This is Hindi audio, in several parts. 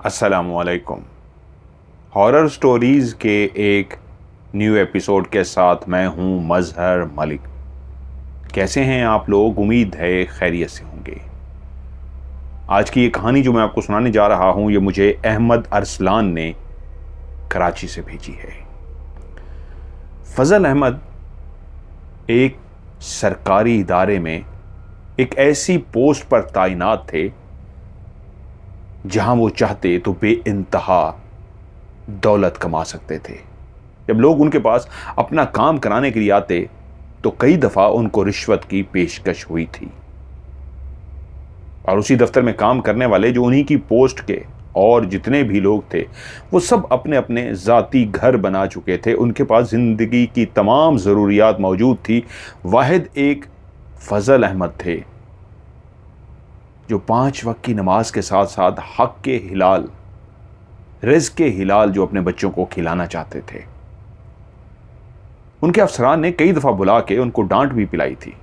अस्सलामुअलैकुम। हॉरर स्टोरीज़ के एक न्यू एपिसोड के साथ मैं हूं मजहर मलिक। कैसे हैं आप लोग? उम्मीद है खैरियत से होंगे। आज की ये कहानी जो मैं आपको सुनाने जा रहा हूं, ये मुझे अहमद अरसलान ने कराची से भेजी है। फजल अहमद एक सरकारी इदारे में एक ऐसी पोस्ट पर तैनात थे जहां वो चाहते तो बेइंतहा दौलत कमा सकते थे। जब लोग उनके पास अपना काम कराने के लिए आते तो कई दफा उनको रिश्वत की पेशकश हुई थी, और उसी दफ्तर में काम करने वाले जो उन्हीं की पोस्ट के और जितने भी लोग थे वो सब अपने अपने ज़ाती घर बना चुके थे। उनके पास ज़िंदगी की तमाम ज़रूरियात मौजूद थी। वाहिद एक फजल अहमद थे जो 5 वक्त की नमाज के साथ साथ हक के हिलाल, रिज़्क़ के हिलाल जो अपने बच्चों को खिलाना चाहते थे। उनके अफसरान ने कई दफ़ा बुला के उनको डांट भी पिलाई थी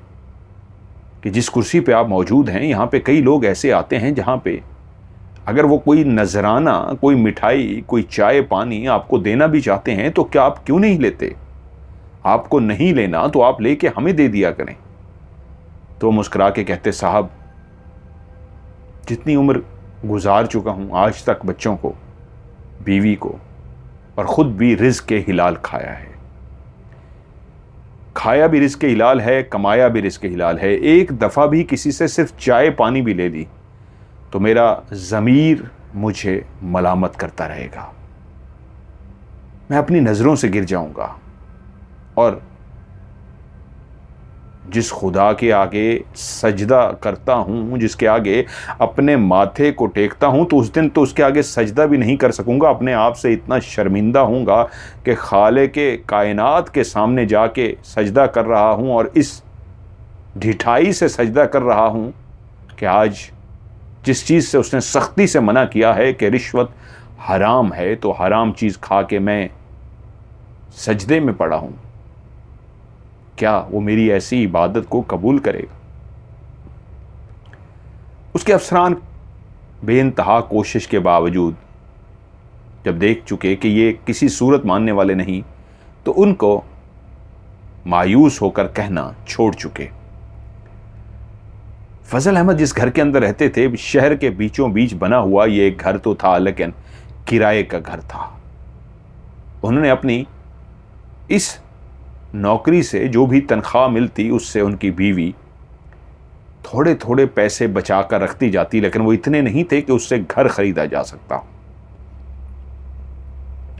कि जिस कुर्सी पे आप मौजूद हैं, यहाँ पे कई लोग ऐसे आते हैं जहाँ पे अगर वो कोई नजराना, कोई मिठाई, कोई चाय पानी आपको देना भी चाहते हैं तो क्या आप क्यों नहीं लेते? आपको नहीं लेना तो आप लेके हमें दे दिया करें। तो मुस्कुरा के कहते, साहब जितनी उम्र गुजार चुका हूँ आज तक बच्चों को, बीवी को और ख़ुद भी रिज़्क़ के हिलाल खाया है। खाया भी रिज़्क़ के हिलाल है, कमाया भी रिज़्क़ के हिलाल है। एक दफ़ा भी किसी से सिर्फ चाय पानी भी ले ली तो मेरा ज़मीर मुझे मलामत करता रहेगा, मैं अपनी नज़रों से गिर जाऊंगा। और जिस खुदा के आगे सजदा करता हूँ, जिसके आगे अपने माथे को टेकता हूँ, तो उस दिन तो उसके आगे सजदा भी नहीं कर सकूँगा। अपने आप से इतना शर्मिंदा हूँगा कि खालिक़े कायनात के सामने जाके सजदा कर रहा हूँ, और इस ढिठाई से सजदा कर रहा हूँ कि आज जिस चीज़ से उसने सख्ती से मना किया है कि रिश्वत हराम है, तो हराम चीज़ खा के मैं सजदे में पड़ा हूँ, क्या वो मेरी ऐसी इबादत को कबूल करेगा? उसके अफसरान बेइंतहा कोशिश के बावजूद जब देख चुके कि ये किसी सूरत मानने वाले नहीं, तो उनको मायूस होकर कहना छोड़ चुके। फजल अहमद जिस घर के अंदर रहते थे, शहर के बीचों बीच बना हुआ ये एक घर तो था, लेकिन किराए का घर था। उन्होंने अपनी इस नौकरी से जो भी तनख्वाह मिलती उससे उनकी बीवी थोड़े थोड़े पैसे बचा कर रखती जाती, लेकिन वो इतने नहीं थे कि उससे घर खरीदा जा सकता।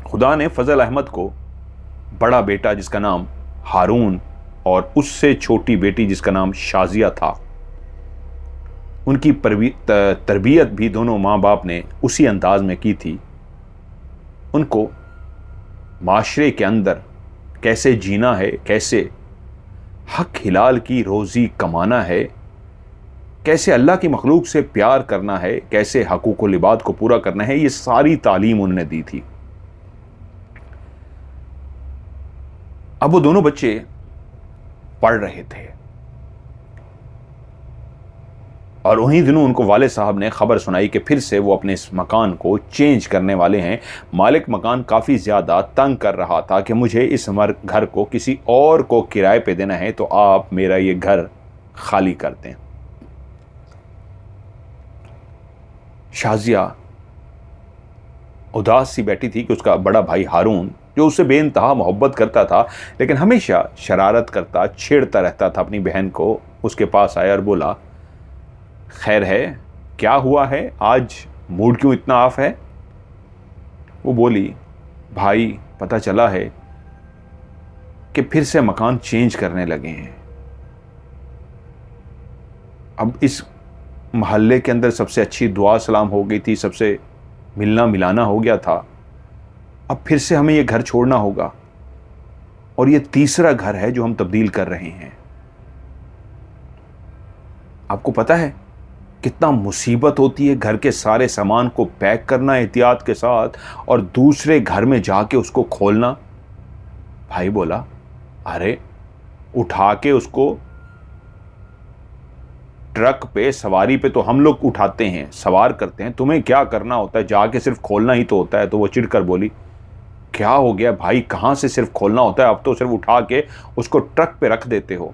खुदा ने फजल अहमद को बड़ा बेटा जिसका नाम हारून और उससे छोटी बेटी जिसका नाम शाजिया था, उनकी तरबियत भी दोनों माँ बाप ने उसी अंदाज में की थी। उनको माशरे के अंदर कैसे जीना है, कैसे हक हिलाल की रोज़ी कमाना है, कैसे अल्लाह की मखलूक से प्यार करना है, कैसे हकूक़ व लिबाद को पूरा करना है, ये सारी तालीम उन्होंने दी थी। अब वो दोनों बच्चे पढ़ रहे थे और उन्हीं दिनों उनको वाले साहब ने खबर सुनाई कि फिर से वो अपने इस मकान को चेंज करने वाले हैं। मालिक मकान काफ़ी ज़्यादा तंग कर रहा था कि मुझे इस घर को किसी और को किराए पे देना है, तो आप मेरा ये घर खाली कर दें। शाजिया उदास सी बैठी थी कि उसका बड़ा भाई हारून, जो उससे बेइंतहा मोहब्बत करता था लेकिन हमेशा शरारत करता, छेड़ता रहता था अपनी बहन को, उसके पास आया और बोला, खैर है, क्या हुआ है, आज मूड क्यों इतना ऑफ है? वो बोली, भाई पता चला है कि फिर से मकान चेंज करने लगे हैं। अब इस मोहल्ले के अंदर सबसे अच्छी दुआ सलाम हो गई थी, सबसे मिलना मिलाना हो गया था, अब फिर से हमें ये घर छोड़ना होगा, और ये तीसरा घर है जो हम तब्दील कर रहे हैं। आपको पता है कितना मुसीबत होती है घर के सारे सामान को पैक करना एहतियात के साथ और दूसरे घर में जाके उसको खोलना। भाई बोला, अरे उठा के उसको ट्रक पे सवारी पे तो हम लोग उठाते हैं, सवार करते हैं, तुम्हें क्या करना होता है, जाके सिर्फ खोलना ही तो होता है। तो वो चिढ़कर बोली, क्या हो गया भाई, कहाँ से सिर्फ खोलना होता है, अब तो सिर्फ उठा के उसको ट्रक पे रख देते हो,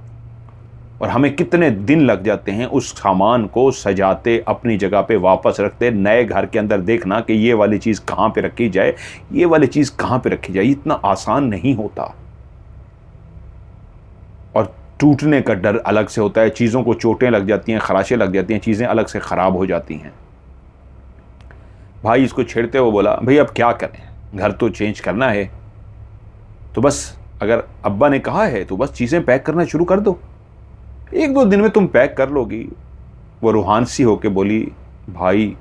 और हमें कितने दिन लग जाते हैं उस सामान को सजाते, अपनी जगह पे वापस रखते। नए घर के अंदर देखना कि ये वाली चीज़ कहाँ पे रखी जाए, ये वाली चीज़ कहाँ पे रखी जाए, इतना आसान नहीं होता। और टूटने का डर अलग से होता है, चीज़ों को चोटें लग जाती हैं, खराशें लग जाती हैं, चीज़ें अलग से ख़राब हो जाती हैं। भाई इसको छेड़ते हुए बोला, भाई अब क्या करें, घर तो चेंज करना है, तो बस अगर अब्बा ने कहा है तो बस चीज़ें पैक करना शुरू कर दो, 1-2 दिन में तुम पैक कर लोगी। वो रूहान सी होके बोली, भाई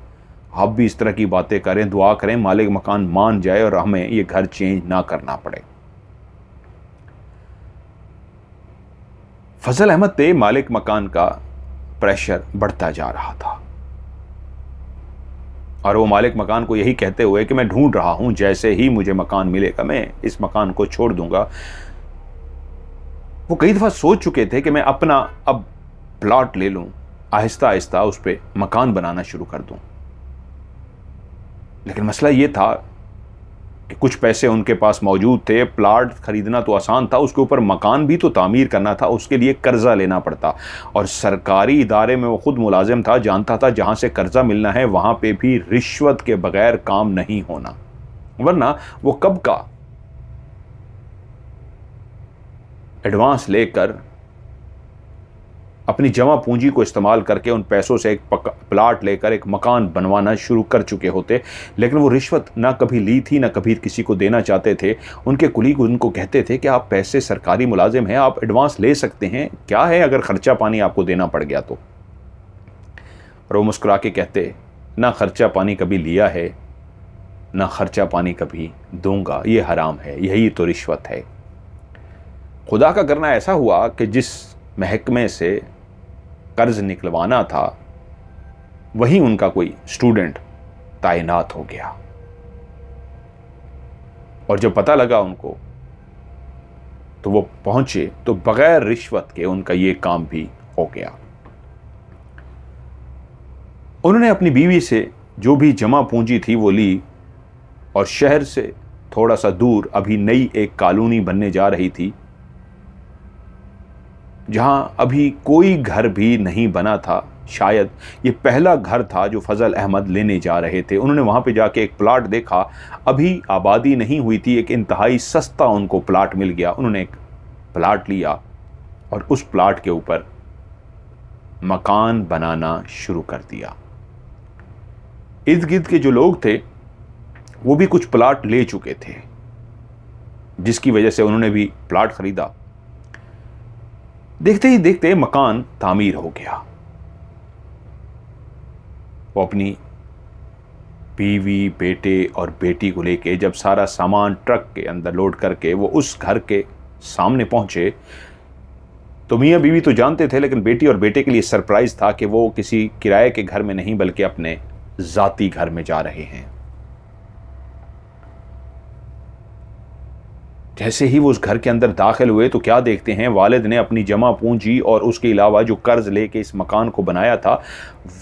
आप भी इस तरह की बातें करें, दुआ करें मालिक मकान मान जाए और हमें ये घर चेंज ना करना पड़े। फजल अहमद पे मालिक मकान का प्रेशर बढ़ता जा रहा था, और वो मालिक मकान को यही कहते हुए कि मैं ढूंढ रहा हूं, जैसे ही मुझे मकान मिलेगा मैं इस मकान को छोड़ दूंगा। वो कई दफा सोच चुके थे कि मैं अपना अब प्लॉट ले लूं, आहिस्ता आहिस्ता उस पर मकान बनाना शुरू कर दूं, लेकिन मसला ये था कि कुछ पैसे उनके पास मौजूद थे, प्लॉट खरीदना तो आसान था, उसके ऊपर मकान भी तो तामीर करना था, उसके लिए कर्जा लेना पड़ता। और सरकारी इदारे में वो खुद मुलाजिम था, जानता था जहां से कर्जा मिलना है वहां पे भी रिश्वत के बगैर काम नहीं होना, वरना वो कब का एडवांस लेकर अपनी जमा पूंजी को इस्तेमाल करके उन पैसों से एक प्लाट लेकर एक मकान बनवाना शुरू कर चुके होते। लेकिन वो रिश्वत ना कभी ली थी, ना कभी किसी को देना चाहते थे। उनके कुलीग उनको कहते थे कि आप पैसे, सरकारी मुलाजिम हैं, आप एडवांस ले सकते हैं, क्या है अगर खर्चा पानी आपको देना पड़ गया तो। और वो मुस्कुरा के कहते, ना खर्चा पानी कभी लिया है, ना खर्चा पानी कभी दूंगा, ये हराम है, यही तो रिश्वत है। खुदा का करना ऐसा हुआ कि जिस महकमे से कर्ज निकलवाना था वहीं उनका कोई स्टूडेंट तैनात हो गया, और जब पता लगा उनको तो वो पहुंचे, तो बगैर रिश्वत के उनका ये काम भी हो गया। उन्होंने अपनी बीवी से जो भी जमा पूंजी थी वो ली, और शहर से थोड़ा सा दूर अभी नई एक कॉलोनी बनने जा रही थी, जहां अभी कोई घर भी नहीं बना था। शायद ये पहला घर था जो फजल अहमद लेने जा रहे थे। उन्होंने वहां पे जाके एक प्लाट देखा, अभी आबादी नहीं हुई थी, एक इंतहाई सस्ता उनको प्लाट मिल गया। उन्होंने एक प्लाट लिया और उस प्लाट के ऊपर मकान बनाना शुरू कर दिया। इर्द गिर्द के जो लोग थे वो भी कुछ प्लाट ले चुके थे, जिसकी वजह से उन्होंने भी प्लाट खरीदा। देखते ही देखते मकान तामीर हो गया। वो अपनी बीवी, बेटे और बेटी को लेके जब सारा सामान ट्रक के अंदर लोड करके वो उस घर के सामने पहुंचे, तो मियां बीवी तो जानते थे, लेकिन बेटी और बेटे के लिए सरप्राइज था कि वो किसी किराए के घर में नहीं बल्कि अपने जाती घर में जा रहे हैं। जैसे ही वो उस घर के अंदर दाखिल हुए तो क्या देखते हैं, वालिद ने अपनी जमा पूंजी और उसके अलावा जो कर्ज लेके इस मकान को बनाया था,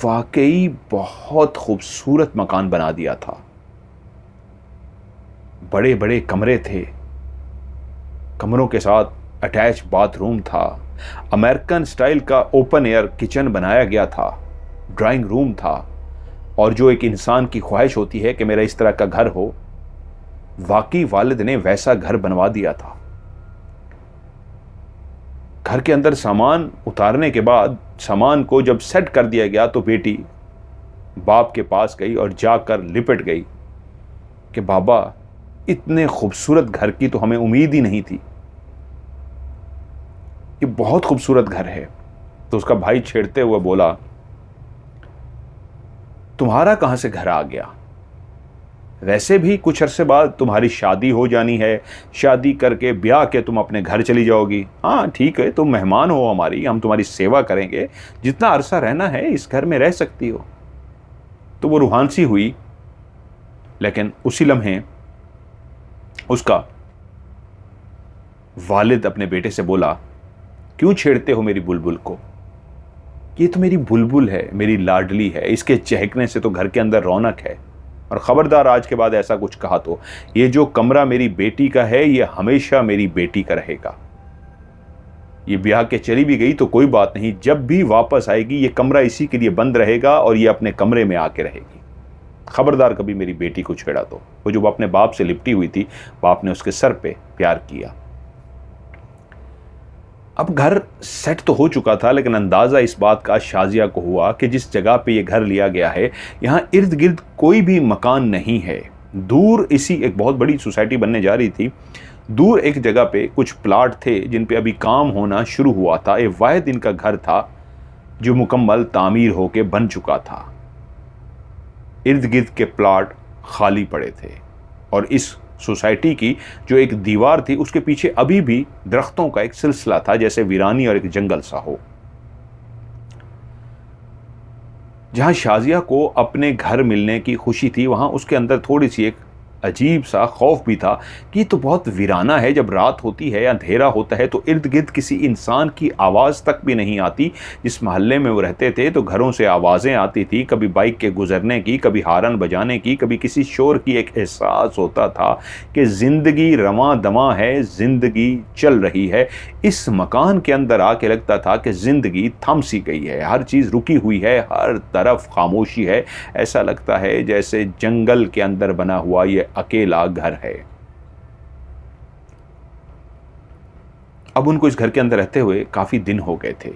वाकई बहुत खूबसूरत मकान बना दिया था। बड़े बड़े कमरे थे, कमरों के साथ अटैच बाथरूम था, अमेरिकन स्टाइल का ओपन एयर किचन बनाया गया था, ड्राइंग रूम था, और जो एक इंसान की ख्वाहिश होती है कि मेरा इस तरह का घर हो, वाकई वालिद ने वैसा घर बनवा दिया था। घर के अंदर सामान उतारने के बाद सामान को जब सेट कर दिया गया तो बेटी बाप के पास गई और जाकर लिपट गई कि बाबा, इतने खूबसूरत घर की तो हमें उम्मीद ही नहीं थी, ये बहुत खूबसूरत घर है। तो उसका भाई छेड़ते हुए बोला, तुम्हारा कहां से घर आ गया, वैसे भी कुछ अरसे बाद तुम्हारी शादी हो जानी है, शादी करके ब्याह के तुम अपने घर चली जाओगी। हाँ ठीक है, तुम मेहमान हो हमारी, हम तुम्हारी सेवा करेंगे, जितना अरसा रहना है इस घर में रह सकती हो। तो वो रूहान सी हुई, लेकिन उसी लम्हे उसका वालिद अपने बेटे से बोला, क्यों छेड़ते हो मेरी बुलबुल को, ये तो मेरी बुलबुल है, मेरी लाडली है, इसके चहकने से तो घर के अंदर रौनक है, और ख़बरदार आज के बाद ऐसा कुछ कहा तो ये जो कमरा मेरी बेटी का है ये हमेशा मेरी बेटी का रहेगा। ये ब्याह के चली भी गई तो कोई बात नहीं, जब भी वापस आएगी ये कमरा इसी के लिए बंद रहेगा और ये अपने कमरे में आके रहेगी। खबरदार कभी मेरी बेटी को छेड़ा तो। वो जो अपने बाप से लिपटी हुई थी, बाप ने उसके सर पे प्यार किया। अब घर सेट तो हो चुका था, लेकिन अंदाजा इस बात का शाजिया को हुआ कि जिस जगह पे ये घर लिया गया है यहाँ इर्द गिर्द कोई भी मकान नहीं है। दूर इसी एक बहुत बड़ी सोसाइटी बनने जा रही थी, दूर एक जगह पे कुछ प्लाट थे जिन पे अभी काम होना शुरू हुआ था। एक वाहिद इनका घर था जो मुकम्मल तामीर होके बन चुका था। इर्द गिर्द के प्लाट खाली पड़े थे और इस सोसाइटी की जो एक दीवार थी उसके पीछे अभी भी दरख्तों का एक सिलसिला था, जैसे वीरानी और एक जंगल सा हो। जहां शाजिया को अपने घर मिलने की खुशी थी, वहां उसके अंदर थोड़ी सी एक अजीब सा खौफ भी था कि ये तो बहुत वीराना है। जब रात होती है या अंधेरा होता है तो इर्द गिर्द किसी इंसान की आवाज़ तक भी नहीं आती। जिस मोहल्ले में वो रहते थे तो घरों से आवाज़ें आती थी, कभी बाइक के गुजरने की, कभी हारन बजाने की, कभी किसी शोर की। एक एहसास होता था कि ज़िंदगी रवां दवां है, ज़िंदगी चल रही है। इस मकान के अंदर आके लगता था कि ज़िंदगी थम सी गई है, हर चीज़ रुकी हुई है, हर तरफ खामोशी है। ऐसा लगता है जैसे जंगल के अंदर बना हुआ ये अकेला घर है। अब उनको इस घर के अंदर रहते हुए काफी दिन हो गए थे,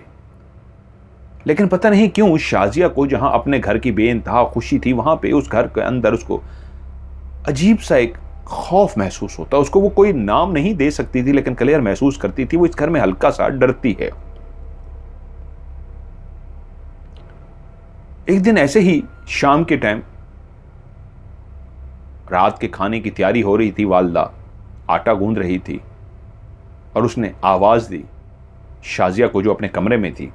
लेकिन पता नहीं क्यों शाजिया को जहां अपने घर की बेइंतहा खुशी थी, वहां पे उस घर के अंदर उसको अजीब सा एक खौफ महसूस होता। उसको वो कोई नाम नहीं दे सकती थी, लेकिन क्लियर महसूस करती थी वो इस घर में हल्का सा डरती है। एक दिन ऐसे ही शाम के टाइम रात के खाने की तैयारी हो रही थी, वालदा आटा गूंद रही थी और उसने आवाज दी शाजिया को जो अपने कमरे में थी।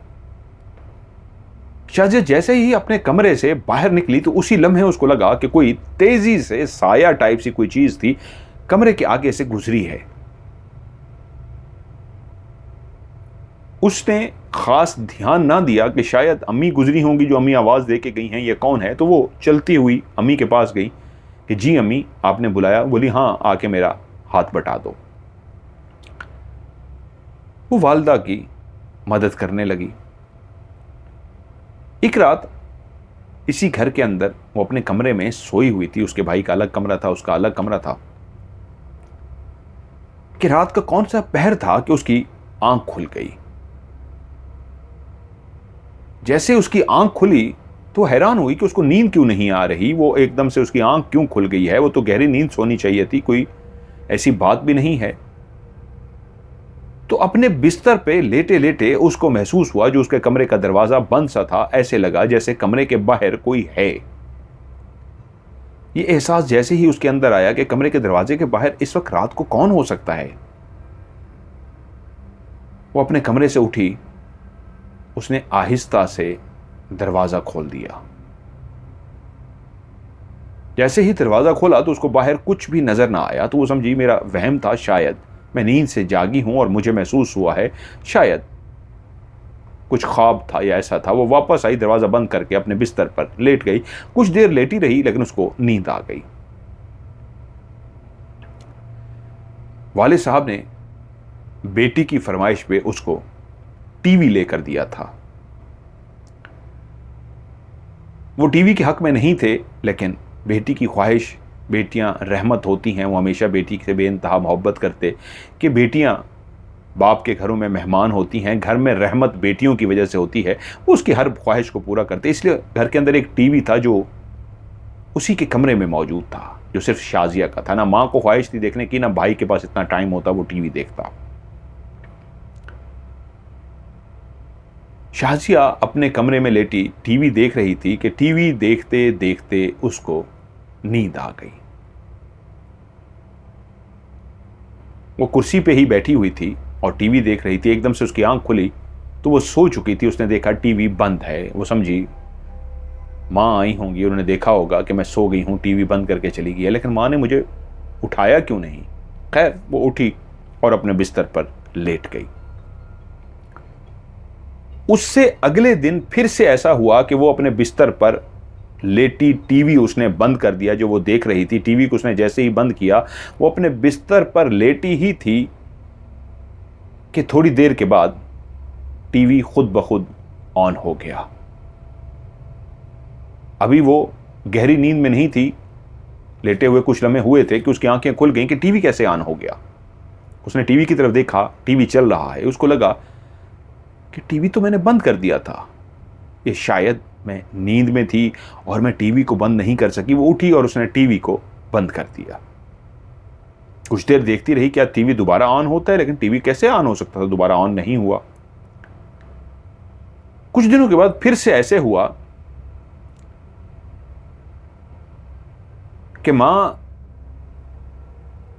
शाजिया जैसे ही अपने कमरे से बाहर निकली तो उसी लम्हे उसको लगा कि कोई तेजी से साया टाइप सी कोई चीज थी कमरे के आगे से गुजरी है। उसने खास ध्यान ना दिया कि शायद अम्मी गुजरी होंगी जो अम्मी आवाज दे के गई हैं, ये कौन है। तो वो चलती हुई अम्मी के पास गई कि जी अम्मी आपने बुलाया। बोली हाँ, आके मेरा हाथ बटा दो। वो वालदा की मदद करने लगी। एक रात इसी घर के अंदर वो अपने कमरे में सोई हुई थी। उसके भाई का अलग कमरा था, उसका अलग कमरा था। कि रात का कौन सा पहर था कि उसकी आंख खुल गई। जैसे उसकी आंख खुली तो हैरान हुई कि उसको नींद क्यों नहीं आ रही। वो एकदम से उसकी आंख क्यों खुल गई है। वो तो गहरी नींद सोनी चाहिए थी, कोई ऐसी बात भी नहीं है। तो अपने बिस्तर पे लेटे लेटे उसको महसूस हुआ जो उसके कमरे का दरवाजा बंद सा था, ऐसे लगा जैसे कमरे के बाहर कोई है। ये एहसास जैसे ही उसके अंदर आया कि कमरे के दरवाजे के बाहर इस वक्त रात को कौन हो सकता है, वो अपने कमरे से उठी। उसने आहिस्ता से दरवाजा खोल दिया। जैसे ही दरवाजा खोला तो उसको बाहर कुछ भी नजर ना आया। तो वो समझी मेरा वहम था, शायद मैं नींद से जागी हूं और मुझे महसूस हुआ है, शायद कुछ ख्वाब था या ऐसा था। वो वापस आई, दरवाजा बंद करके अपने बिस्तर पर लेट गई। कुछ देर लेटी रही, लेकिन उसको नींद आ गई। वाले साहब ने बेटी की फरमाइश पे उसको टीवी लेकर दिया था। वो टीवी के हक में नहीं थे, लेकिन बेटी की ख्वाहिश, बेटियां रहमत होती हैं, वो हमेशा बेटी से बेइंतहा मोहब्बत करते कि बेटियां बाप के घरों में मेहमान होती हैं, घर में रहमत बेटियों की वजह से होती है। वो उसकी हर ख्वाहिश को पूरा करते। इसलिए घर के अंदर एक टीवी था जो उसी के कमरे में मौजूद था, जो सिर्फ शाजिया का था। ना माँ को ख्वाहिश थी देखने की, ना भाई के पास इतना टाइम होता वो टीवी देखता। शाजिया अपने कमरे में लेटी टीवी देख रही थी कि टीवी देखते देखते उसको नींद आ गई। वो कुर्सी पे ही बैठी हुई थी और टीवी देख रही थी। एकदम से उसकी आंख खुली तो वो सो चुकी थी। उसने देखा टीवी बंद है। वो समझी माँ आई होंगी, उन्होंने देखा होगा कि मैं सो गई हूँ, टीवी बंद करके चली गई है, लेकिन माँ ने मुझे उठाया क्यों नहीं। खैर वो उठी और अपने बिस्तर पर लेट गई। उससे अगले दिन फिर से ऐसा हुआ कि वो अपने बिस्तर पर लेटी, टीवी उसने बंद कर दिया जो वो देख रही थी। टीवी को उसने जैसे ही बंद किया, वो अपने बिस्तर पर लेटी ही थी कि थोड़ी देर के बाद टीवी खुद ब खुद ऑन हो गया। अभी वो गहरी नींद में नहीं थी, लेटे हुए कुछ लम्हे हुए थे कि उसकी आंखें खुल गईं कि टीवी कैसे ऑन हो गया। उसने टीवी की तरफ देखा, टीवी चल रहा है। उसको लगा कि टीवी तो मैंने बंद कर दिया था, ये शायद मैं नींद में थी और मैं टीवी को बंद नहीं कर सकी। वो उठी और उसने टीवी को बंद कर दिया। कुछ देर देखती रही क्या टीवी दोबारा ऑन होता है, लेकिन टीवी कैसे ऑन हो सकता था, दोबारा ऑन नहीं हुआ। कुछ दिनों के बाद फिर से ऐसे हुआ कि मां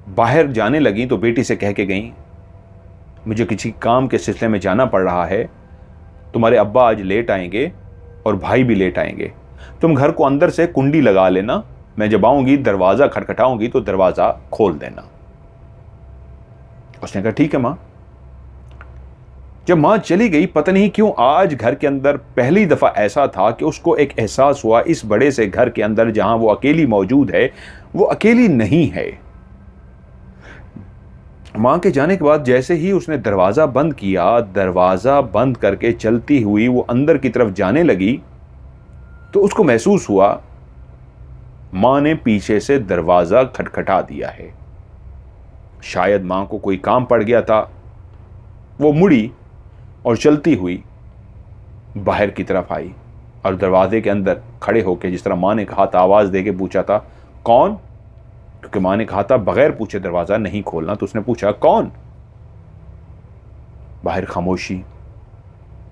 बाहर जाने लगी तो बेटी से कह के गई, मुझे किसी काम के सिलसिले में जाना पड़ रहा है, तुम्हारे अब्बा आज लेट आएंगे और भाई भी लेट आएंगे, तुम घर को अंदर से कुंडी लगा लेना, मैं जब आऊंगी दरवाजा खटखटाऊंगी तो दरवाजा खोल देना। उसने कहा ठीक है मां। जब मां चली गई, पता नहीं क्यों आज घर के अंदर पहली दफा ऐसा था कि उसको एक एहसास हुआ इस बड़े से घर के अंदर जहां वो अकेली मौजूद है, वो अकेली नहीं है। मां के जाने के बाद जैसे ही उसने दरवाजा बंद किया, दरवाजा बंद करके चलती हुई वो अंदर की तरफ जाने लगी, तो उसको महसूस हुआ मां ने पीछे से दरवाजा खटखटा दिया है। शायद मां को कोई काम पड़ गया था। वो मुड़ी और चलती हुई बाहर की तरफ आई और दरवाजे के अंदर खड़े होकर, जिस तरह मां ने कहा था, आवाज देके पूछा था कौन, क्योंकि मां ने कहा था बगैर पूछे दरवाजा नहीं खोलना, तो उसने पूछा कौन। बाहर खामोशी।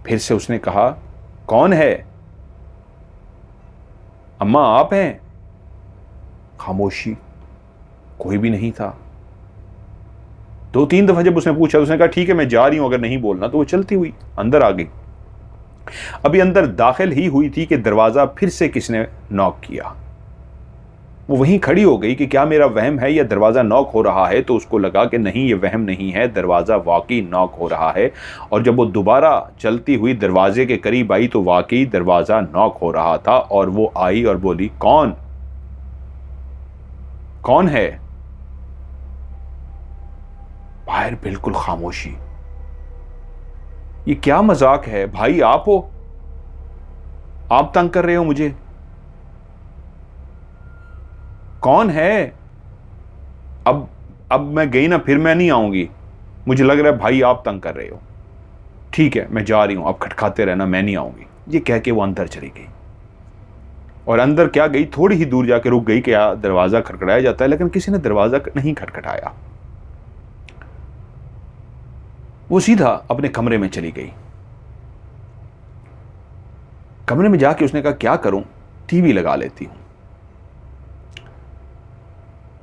फिर से उसने कहा कौन है, अम्मा आप हैं। खामोशी, कोई भी नहीं था। 2-3 दफा जब उसने पूछा तो उसने कहा ठीक है मैं जा रही हूं, अगर नहीं बोलना, तो वो चलती हुई अंदर आ गई। अभी अंदर दाखिल ही हुई थी कि दरवाजा फिर से किसने नॉक किया। वो वहीं खड़ी हो गई कि क्या मेरा वहम है या दरवाजा नॉक हो रहा है, तो उसको लगा कि नहीं ये वहम नहीं है, दरवाजा वाकई नॉक हो रहा है। और जब वो दोबारा चलती हुई दरवाजे के करीब आई तो वाकई दरवाजा नॉक हो रहा था। और वो आई और बोली कौन, कौन है। बाहर बिल्कुल खामोशी। ये क्या मजाक है भाई, आप हो, आप तंग कर रहे हो मुझे, कौन है। अब मैं गई ना, फिर मैं नहीं आऊंगी, मुझे लग रहा है भाई आप तंग कर रहे हो, ठीक है मैं जा रही हूं, आप खटखाते रहना, मैं नहीं आऊंगी। ये कह के वो अंदर चली गई। और अंदर क्या गई, थोड़ी ही दूर जाके रुक गई कि दरवाजा खटखटाया जाता है, लेकिन किसी ने दरवाजा नहीं खटखटाया। वो सीधा अपने कमरे में चली गई। कमरे में जाके उसने कहा क्या करूं, टीवी लगा लेती हूं।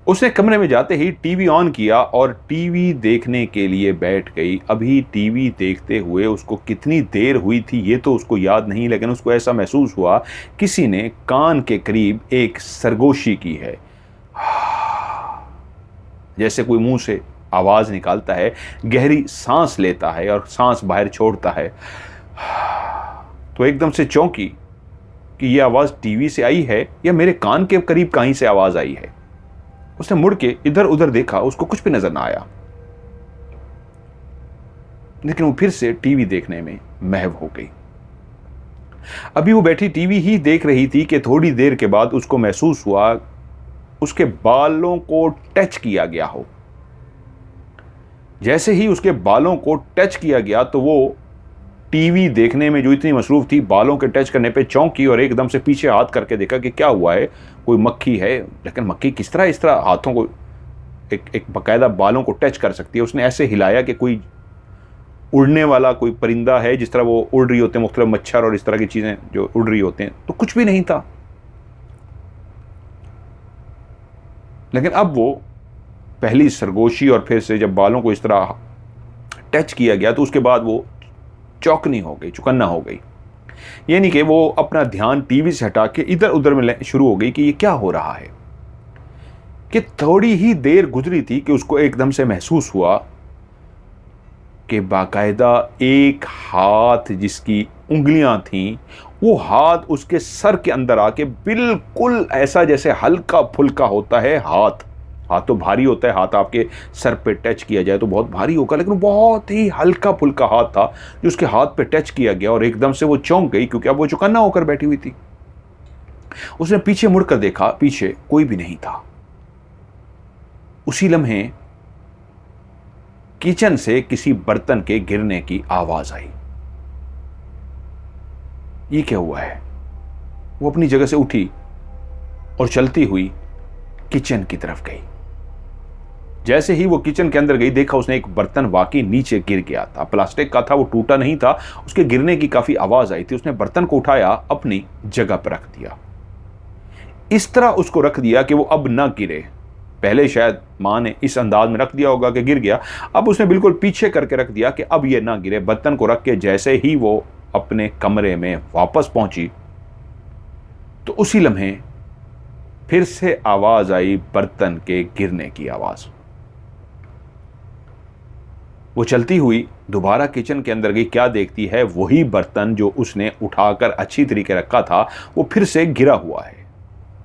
उसने कमरे में जाते ही टीवी ऑन किया और टीवी देखने के लिए बैठ गई। अभी टीवी देखते हुए उसको कितनी देर हुई थी ये तो उसको याद नहीं, लेकिन उसको ऐसा महसूस हुआ किसी ने कान के करीब एक सरगोशी की है, जैसे कोई मुंह से आवाज निकालता है, गहरी सांस लेता है और सांस बाहर छोड़ता है। तो एकदम से चौंकी कि यह आवाज टीवी से आई है या मेरे कान के करीब कहीं से आवाज आई है। उसने मुड़ के इधर उधर देखा, उसको कुछ भी नजर ना आया, लेकिन वो फिर से टीवी देखने में महव हो गई। अभी वो बैठी टीवी ही देख रही थी कि थोड़ी देर के बाद उसको महसूस हुआ उसके बालों को टच किया गया हो। जैसे ही उसके बालों को टच किया गया तो वो टीवी देखने में जो इतनी मसरूफ थी, बालों के टच करने पे चौंकी और एकदम से पीछे हाथ करके देखा कि क्या हुआ है, कोई मक्खी है। लेकिन मक्खी किस तरह इस तरह हाथों को एक बाकायदा बालों को टच कर सकती है। उसने ऐसे हिलाया कि कोई उड़ने वाला कोई परिंदा है, जिस तरह वो उड़ रही होते हैं, मुख्तलिफ मच्छर और इस तरह की चीज़ें जो उड़ रही होते हैं, तो कुछ भी नहीं था। लेकिन अब वो पहली सरगोशी और फिर से जब बालों को इस तरह टच किया गया तो उसके बाद वो चौकनी हो गई, चौकन्ना हो गई। यानी कि वो अपना ध्यान टीवी से हटा के इधर उधर में शुरू हो गई कि ये क्या हो रहा है। कि थोड़ी ही देर गुजरी थी कि उसको एकदम से महसूस हुआ कि बाकायदा एक हाथ जिसकी उंगलियां थीं, वो हाथ उसके सर के अंदर आके बिल्कुल ऐसा जैसे हल्का फुल्का होता है हाथ। हाथ तो भारी होता है, हाथ आपके सर पे टच किया जाए तो बहुत भारी होगा, लेकिन बहुत ही हल्का फुल्का हाथ था जो उसके हाथ पे टच किया गया और एकदम से वो चौंक गई, क्योंकि अब वो चौकन्ना होकर बैठी हुई थी। उसने पीछे मुड़कर देखा, पीछे कोई भी नहीं था। उसी लम्हे किचन से किसी बर्तन के गिरने की आवाज आई। ये क्या हुआ है? वो अपनी जगह से उठी और चलती हुई किचन की तरफ गई। जैसे ही वो किचन के अंदर गई, देखा उसने एक बर्तन वाकई नीचे गिर गया था। प्लास्टिक का था, वो टूटा नहीं था। उसके गिरने की काफी आवाज आई थी। उसने बर्तन को उठाया, अपनी जगह पर रख दिया। इस तरह उसको रख दिया कि वो अब ना गिरे। पहले शायद मां ने इस अंदाज में रख दिया होगा कि गिर गया, अब उसने बिल्कुल पीछे करके रख दिया कि अब ये ना गिरे। बर्तन को रख के जैसे ही वो अपने कमरे में वापस पहुंची तो उसी लम्हे फिर से आवाज आई, बर्तन के गिरने की आवाज। वो चलती हुई दोबारा किचन के अंदर गई। क्या देखती है? वही बर्तन जो उसने उठाकर अच्छी तरीके रखा था वो फिर से गिरा हुआ है।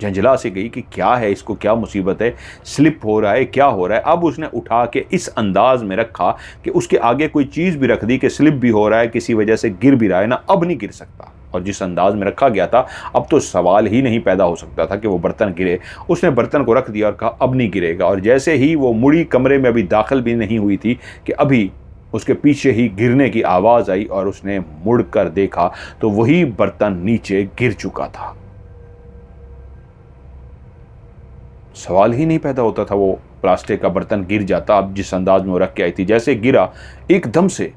झंझला से गई कि क्या है, इसको क्या मुसीबत है, स्लिप हो रहा है, क्या हो रहा है। अब उसने उठा के इस अंदाज में रखा कि उसके आगे कोई चीज भी रख दी कि स्लिप भी हो रहा है, किसी वजह से गिर भी रहा है ना, अब नहीं गिर सकता। और जिस अंदाज में रखा गया था, अब तो सवाल ही नहीं पैदा हो सकता था कि वो बर्तन गिरे। उसने बर्तन को रख दिया और कहा अब नहीं गिरेगा। और जैसे ही वो मुड़ी, कमरे में अभी दाखिल भी नहीं हुई थी कि अभी उसके पीछे ही गिरने की आवाज आई और उसने मुड़कर देखा तो वही बर्तन नीचे गिर चुका था। सवाल ही नहीं पैदा होता था वो प्लास्टिक का बर्तन गिर जाता, अब जिस अंदाज में वो रख के आई थी। जैसे गिरा, एकदम से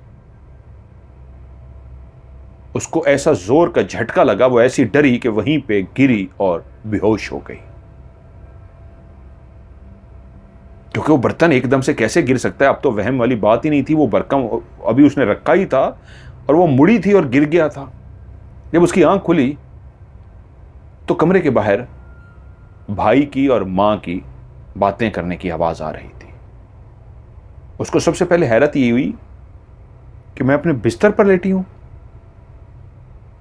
उसको ऐसा जोर का झटका लगा, वो ऐसी डरी कि वहीं पे गिरी और बेहोश हो गई। क्योंकि वो बर्तन एकदम से कैसे गिर सकता है, अब तो वहम वाली बात ही नहीं थी। वो बर्तन अभी उसने रखा ही था और वो मुड़ी थी और गिर गया था। जब उसकी आंख खुली तो कमरे के बाहर भाई की और मां की बातें करने की आवाज आ रही थी। उसको सबसे पहले हैरत ये हुई कि मैं अपने बिस्तर पर लेटी हूं।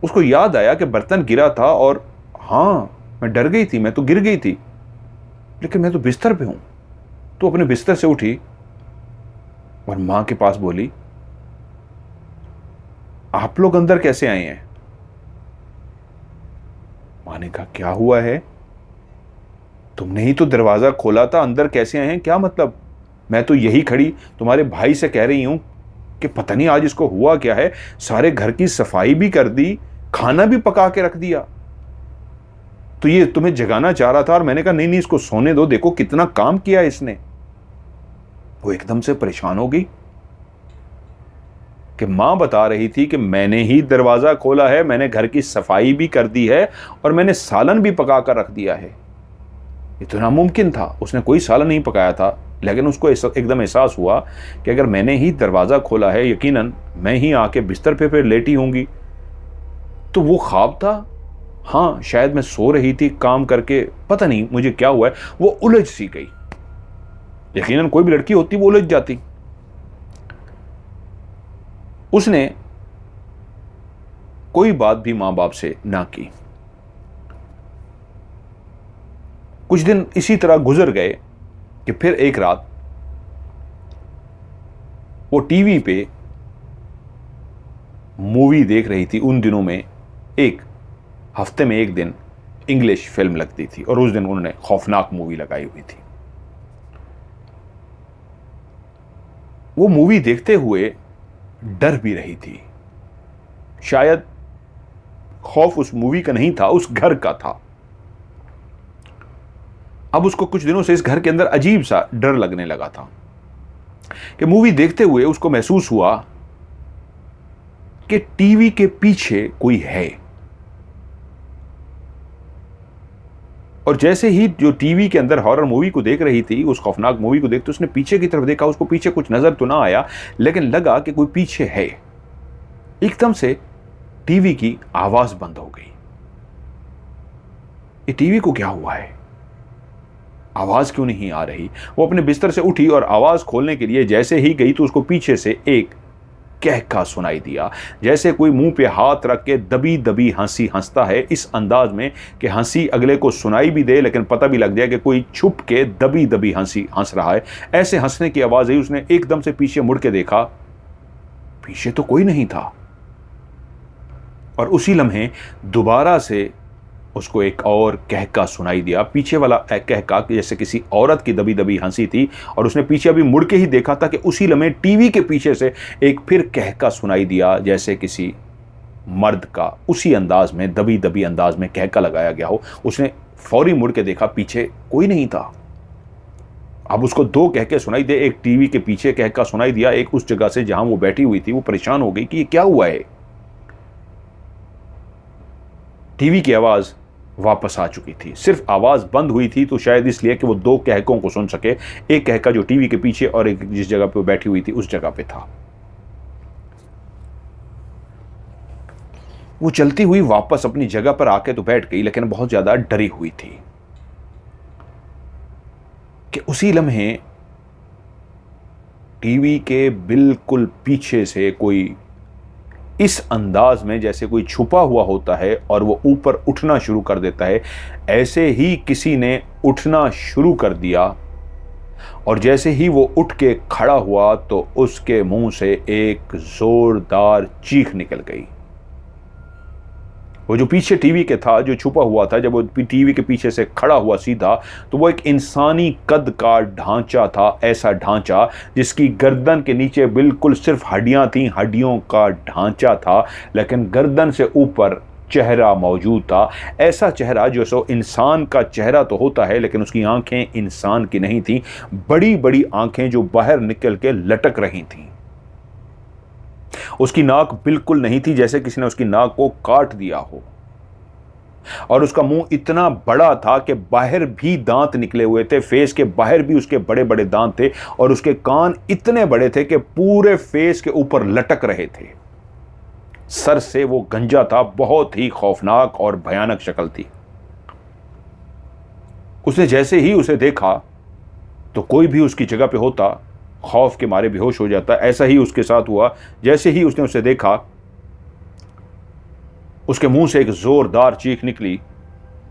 उसको याद आया कि बर्तन गिरा था और हां, मैं डर गई थी, मैं तो गिर गई थी, लेकिन मैं तो बिस्तर पे हूं। तो अपने बिस्तर से उठी और मां के पास बोली, आप लोग अंदर कैसे आए हैं? मां ने कहा, क्या हुआ है? तुमने ही तो दरवाजा खोला था, अंदर कैसे आए हैं? क्या मतलब? मैं तो यही खड़ी तुम्हारे भाई से कह रही हूं कि पता नहीं आज इसको हुआ क्या है। सारे घर की सफाई भी कर दी, खाना भी पका के रख दिया, तो ये तुम्हें जगाना चाह रहा था और मैंने कहा नहीं नहीं, इसको सोने दो, देखो कितना काम किया इसने। वो एकदम से परेशान हो गई कि मां बता रही थी कि मैंने ही दरवाजा खोला है, मैंने घर की सफाई भी कर दी है और मैंने सालन भी पका कर रख दिया है। ये तो नामुमकिन था, उसने कोई सालन नहीं पकाया था। लेकिन उसको एकदम एहसास हुआ कि अगर मैंने ही दरवाजा खोला है, यकीनन मैं ही आके बिस्तर पे फिर लेटी होंगी। तो वो ख्वाब था? हाँ, शायद मैं सो रही थी काम करके, पता नहीं मुझे क्या हुआ है। वो उलझ सी गई। यकीनन कोई भी लड़की होती वो उलझ जाती। उसने कोई बात भी मां बाप से ना की। कुछ दिन इसी तरह गुजर गए कि फिर एक रात वो टीवी पे मूवी देख रही थी। उन दिनों में एक हफ्ते में एक दिन इंग्लिश फिल्म लगती थी और उस दिन उन्होंने खौफनाक मूवी लगाई हुई थी। वो मूवी देखते हुए डर भी रही थी। शायद खौफ उस मूवी का नहीं था, उस घर का था। अब उसको कुछ दिनों से इस घर के अंदर अजीब सा डर लगने लगा था कि मूवी देखते हुए उसको महसूस हुआ कि टीवी के पीछे कोई है। और जैसे ही जो टीवी के अंदर हॉरर मूवी को देख रही थी, उस खौफनाक मूवी को देखते उसने पीछे की तरफ देखा। उसको पीछे कुछ नजर तो ना आया, लेकिन लगा कि कोई पीछे है। एकदम से टीवी की आवाज बंद हो गई। ये टीवी को क्या हुआ है? आवाज क्यों नहीं आ रही? वो अपने बिस्तर से उठी और आवाज खोलने के लिए जैसे ही गई तो उसको पीछे से एक कहका सुनाई दिया, जैसे कोई मुंह पे हाथ रख के दबी दबी हंसी हंसता है, इस अंदाज में कि हंसी अगले को सुनाई भी दे लेकिन पता भी लग जाए कि कोई छुप के दबी दबी हंसी हंस रहा है। ऐसे हंसने की आवाज आई। उसने एकदम से पीछे मुड़ के देखा, पीछे तो कोई नहीं था। और उसी लम्हे दोबारा से उसको एक और कहका सुनाई दिया, पीछे वाला कहका जैसे किसी औरत की दबी दबी हंसी थी। और उसने पीछे अभी मुड़ के ही देखा था कि उसी लम्हे टीवी के पीछे से एक फिर कहका सुनाई दिया, जैसे किसी मर्द का उसी अंदाज में दबी दबी अंदाज में कहका लगाया गया हो। उसने फौरी मुड़ के देखा, पीछे कोई नहीं था। अब उसको दो कहके सुनाई दे, एक टीवी के पीछे कहका सुनाई दिया, एक उस जगह से जहां वो बैठी हुई थी। वो परेशान हो गई कि ये क्या हुआ है। टीवी की आवाज वापस आ चुकी थी, सिर्फ आवाज बंद हुई थी तो शायद इसलिए कि वो दो कहकों को सुन सके। एक कहका जो टीवी के पीछे और एक जिस जगह पे वो बैठी हुई थी उस जगह पे था। वो चलती हुई वापस अपनी जगह पर आके तो बैठ गई, लेकिन बहुत ज्यादा डरी हुई थी कि उसी लम्हे टीवी के बिल्कुल पीछे से कोई इस अंदाज में जैसे कोई छुपा हुआ होता है और वो ऊपर उठना शुरू कर देता है, ऐसे ही किसी ने उठना शुरू कर दिया। और जैसे ही वो उठ के खड़ा हुआ तो उसके मुंह से एक जोरदार चीख निकल गई। वो जो पीछे टीवी के था, जो छुपा हुआ था, जब वो टीवी के पीछे से खड़ा हुआ सीधा, तो वो एक इंसानी कद का ढांचा था। ऐसा ढांचा जिसकी गर्दन के नीचे बिल्कुल सिर्फ हड्डियां थीं, हड्डियों का ढांचा था, लेकिन गर्दन से ऊपर चेहरा मौजूद था। ऐसा चेहरा जो सो इंसान का चेहरा तो होता है, लेकिन उसकी आंखें इंसान की नहीं थीं। बड़ी बड़ी आंखें जो बाहर निकल के लटक रही थीं। उसकी नाक बिल्कुल नहीं थी, जैसे किसी ने उसकी नाक को काट दिया हो। और उसका मुंह इतना बड़ा था कि बाहर भी दांत निकले हुए थे, फेस के बाहर भी उसके बड़े बड़े दांत थे। और उसके कान इतने बड़े थे कि पूरे फेस के ऊपर लटक रहे थे। सर से वो गंजा था, बहुत ही खौफनाक और भयानक शक्ल थी। उसने जैसे ही उसे देखा तो कोई भी उसकी जगह पे होता खौफ के मारे बेहोश हो जाता। ऐसा ही उसके साथ हुआ। जैसे ही उसने उसे देखा, उसके मुंह से एक जोरदार चीख निकली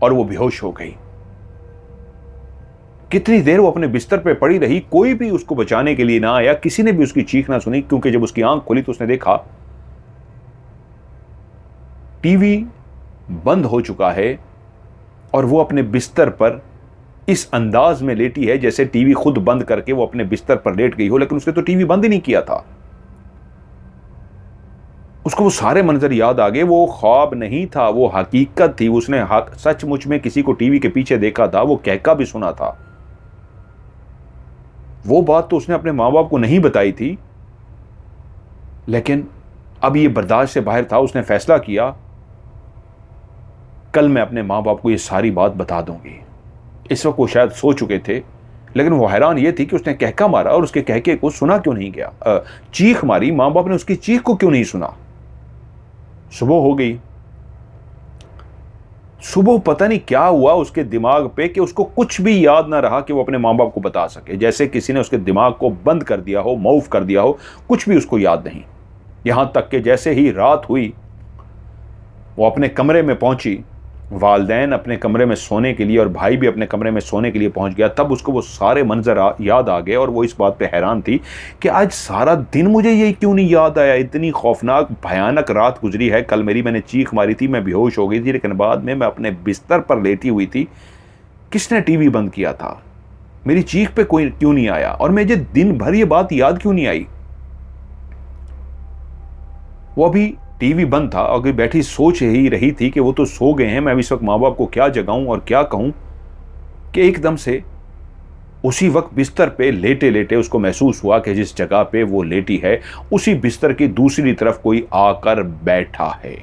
और वो बेहोश हो गई। कितनी देर वो अपने बिस्तर पे पड़ी रही, कोई भी उसको बचाने के लिए ना आया, किसी ने भी उसकी चीख ना सुनी। क्योंकि जब उसकी आंख खुली तो उसने देखा टीवी बंद हो चुका है और वो अपने बिस्तर पर इस अंदाज में लेटी है जैसे टीवी खुद बंद करके वो अपने बिस्तर पर लेट गई हो, लेकिन उसने तो टीवी बंद ही नहीं किया था। उसको वो सारे मंजर याद आ गए। वो ख्वाब नहीं था, वो हकीकत थी। उसने सचमुच में किसी को टीवी के पीछे देखा था, वो कहका भी सुना था। वो बात तो उसने अपने मां बाप को नहीं बताई थी, लेकिन अब ये बर्दाश्त से बाहर था। उसने फैसला किया, कल मैं अपने मां बाप को ये सारी बात बता दूंगी। इस वक्त वो शायद सो चुके थे, लेकिन वो हैरान ये थी कि उसने कहका मारा और उसके कहके को सुना क्यों नहीं गया। चीख मारी, मां बाप ने उसकी चीख को क्यों नहीं सुना। सुबह हो गई। सुबह पता नहीं क्या हुआ उसके दिमाग पे कि उसको कुछ भी याद ना रहा कि वो अपने मां बाप को बता सके। जैसे किसी ने उसके दिमाग को बंद कर दिया हो, मौफ कर दिया हो, कुछ भी उसको याद नहीं। यहां तक कि जैसे ही रात हुई, वो अपने कमरे में पहुंची, वालदैन अपने कमरे में सोने के लिए और भाई भी अपने कमरे में सोने के लिए पहुंच गया, तब उसको वो सारे मंजर याद आ गए। और वो इस बात पे हैरान थी कि आज सारा दिन मुझे ये क्यों नहीं याद आया। इतनी खौफनाक भयानक रात गुजरी है। कल मैंने चीख मारी थी, मैं बेहोश हो गई थी, लेकिन बाद में मैं अपने बिस्तर पर लेटी हुई थी। किसने टीवी बंद किया था? मेरी चीख पे कोई क्यों नहीं आया? और मुझे दिन भर ये बात याद क्यों नहीं आई? वो अभी टीवी बंद था, अगर बैठी सोच ही रही थी कि वो तो सो गए हैं, मैं इस वक्त माँ बाप को क्या जगाऊं और क्या कहूं, कि एकदम से उसी वक्त बिस्तर पे लेटे लेटे उसको महसूस हुआ कि जिस जगह पे वो लेटी है उसी बिस्तर की दूसरी तरफ कोई आकर बैठा है।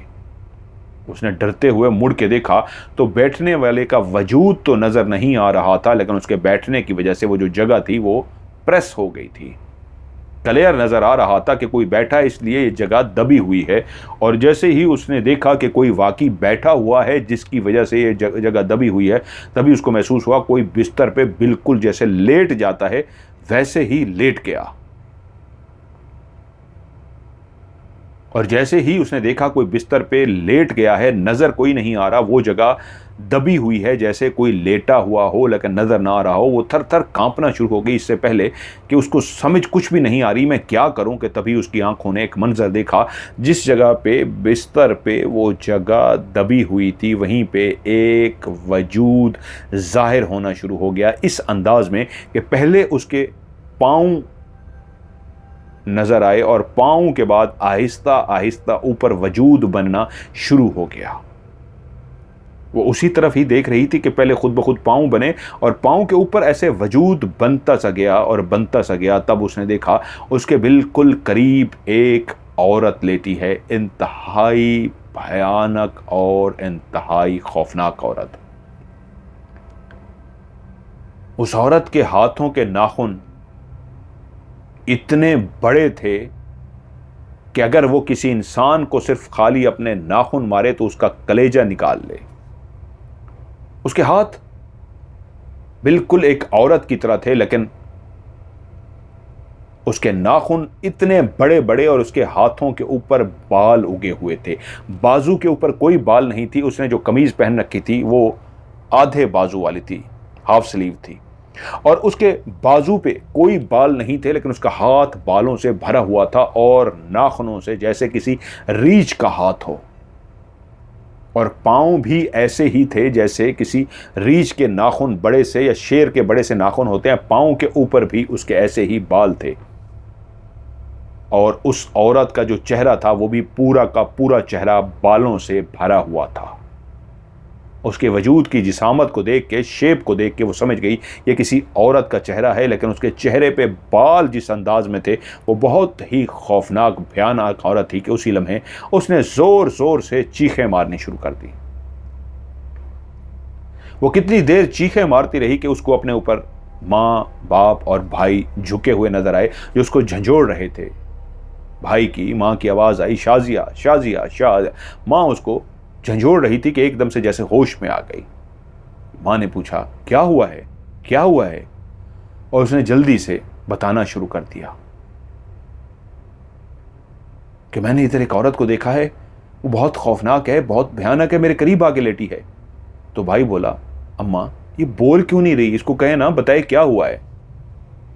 उसने डरते हुए मुड़ के देखा तो बैठने वाले का वजूद तो नजर नहीं आ रहा था, लेकिन उसके बैठने की वजह से वो जो जगह थी वो प्रेस हो गई थी। क्लियर नजर आ रहा था कि कोई बैठा है, इसलिए ये जगह दबी हुई है। और जैसे ही उसने देखा कि कोई वाकई बैठा हुआ है जिसकी वजह से ये जगह दबी हुई है, तभी उसको महसूस हुआ कोई बिस्तर पे बिल्कुल जैसे लेट जाता है वैसे ही लेट गया। और जैसे ही उसने देखा कोई बिस्तर पे लेट गया है, नज़र कोई नहीं आ रहा, वो जगह दबी हुई है जैसे कोई लेटा हुआ हो लेकिन नज़र ना आ रहा हो, वो थर थर कांपना शुरू हो गई। इससे पहले कि उसको समझ कुछ भी नहीं आ रही मैं क्या करूं, कि तभी उसकी आंखों ने एक मंजर देखा। जिस जगह पे बिस्तर पे वो जगह दबी हुई थी, वहीं पे एक वजूद जाहिर होना शुरू हो गया, इस अंदाज में कि पहले उसके पाँव नजर आए और पाँव के बाद आहिस्ता आहिस्ता ऊपर वजूद बनना शुरू हो गया। वो उसी तरफ ही देख रही थी कि पहले खुद ब खुद पाँव बने और पाँव के ऊपर ऐसे वजूद बनता सा गया और बनता सा गया। तब उसने देखा उसके बिल्कुल करीब एक औरत लेटी है, इंतहाई भयानक और इंतहाई खौफनाक औरत। उस औरत के हाथों के नाखून इतने बड़े थे कि अगर वो किसी इंसान को सिर्फ खाली अपने नाखून मारे तो उसका कलेजा निकाल ले। उसके हाथ बिल्कुल एक औरत की तरह थे, लेकिन उसके नाखून इतने बड़े बड़े और उसके हाथों के ऊपर बाल उगे हुए थे। बाजू के ऊपर कोई बाल नहीं थी। उसने जो कमीज पहन रखी थी वो आधे बाजू वाली थी, हाफ स्लीव थी, और उसके बाजू पे कोई बाल नहीं थे, लेकिन उसका हाथ बालों से भरा हुआ था और नाखूनों से जैसे किसी रीछ का हाथ हो। और पाँव भी ऐसे ही थे जैसे किसी रीछ के नाखून बड़े से या शेर के बड़े से नाखून होते हैं, पाँव के ऊपर भी उसके ऐसे ही बाल थे। और उस औरत का जो चेहरा था वो भी पूरा का पूरा चेहरा बालों से भरा हुआ था। उसके वजूद की जिसामत को देख के, शेप को देख के वो समझ गई ये किसी औरत का चेहरा है, लेकिन उसके चेहरे पे बाल जिस अंदाज में थे वो बहुत ही खौफनाक भयानक औरत थी कि उसी लम्हे उसने ज़ोर ज़ोर से चीखें मारनी शुरू कर दी। वो कितनी देर चीखें मारती रही कि उसको अपने ऊपर माँ, बाप और भाई झुके हुए नजर आए जो उसको झंझोड़ रहे थे। भाई की, माँ की आवाज़ आई, शाजिया शाजिया शाजिया। माँ उसको झंझोड़ रही थी कि एकदम से जैसे होश में आ गई। माँ ने पूछा क्या हुआ है, क्या हुआ है, और उसने जल्दी से बताना शुरू कर दिया कि मैंने इधर एक औरत को देखा है, वो बहुत खौफनाक है, बहुत भयानक है, मेरे करीब आके लेटी है। तो भाई बोला अम्मा ये बोल क्यों नहीं रही, इसको कहे ना, बताए क्या हुआ है।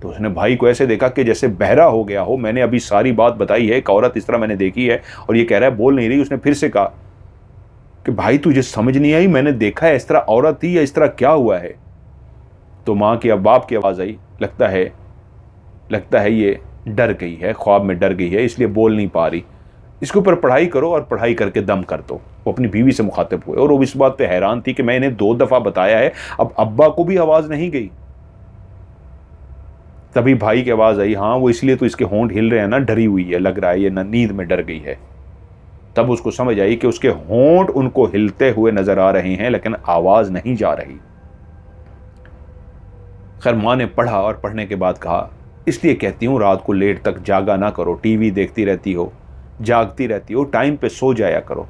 तो उसने भाई को ऐसे देखा कि जैसे बहरा हो गया हो। मैंने अभी सारी बात बताई है, एक औरत इस तरह मैंने देखी है और ये कह रहा है बोल नहीं रही। उसने फिर से कहा कि भाई तुझे समझ नहीं आई, मैंने देखा है, इस तरह औरत थी या इस तरह क्या हुआ है। तो माँ की, अब बाप की आवाज़ आई, लगता है ये डर गई है, ख्वाब में डर गई है, इसलिए बोल नहीं पा रही, इसके ऊपर पढ़ाई करो और पढ़ाई करके दम कर दो। वो अपनी बीवी से मुखातिब हुए और वो इस बात पे हैरान थी कि मैं इन्हें 2 दफ़ा बताया है, अब अब्बा को भी आवाज़ नहीं गई। तभी भाई की आवाज़ आई, हाँ वो इसलिए तो इसके होंठ हिल रहे हैं ना, डरी हुई है, लग रहा है ये नींद में डर गई है। तब उसको समझ आई कि उसके होंठ उनको हिलते हुए नजर आ रहे हैं लेकिन आवाज नहीं जा रही। खैर माँ ने पढ़ा और पढ़ने के बाद कहा इसलिए कहती हूँ रात को लेट तक जागा ना करो, टीवी देखती रहती हो, जागती रहती हो, टाइम पे सो जाया करो,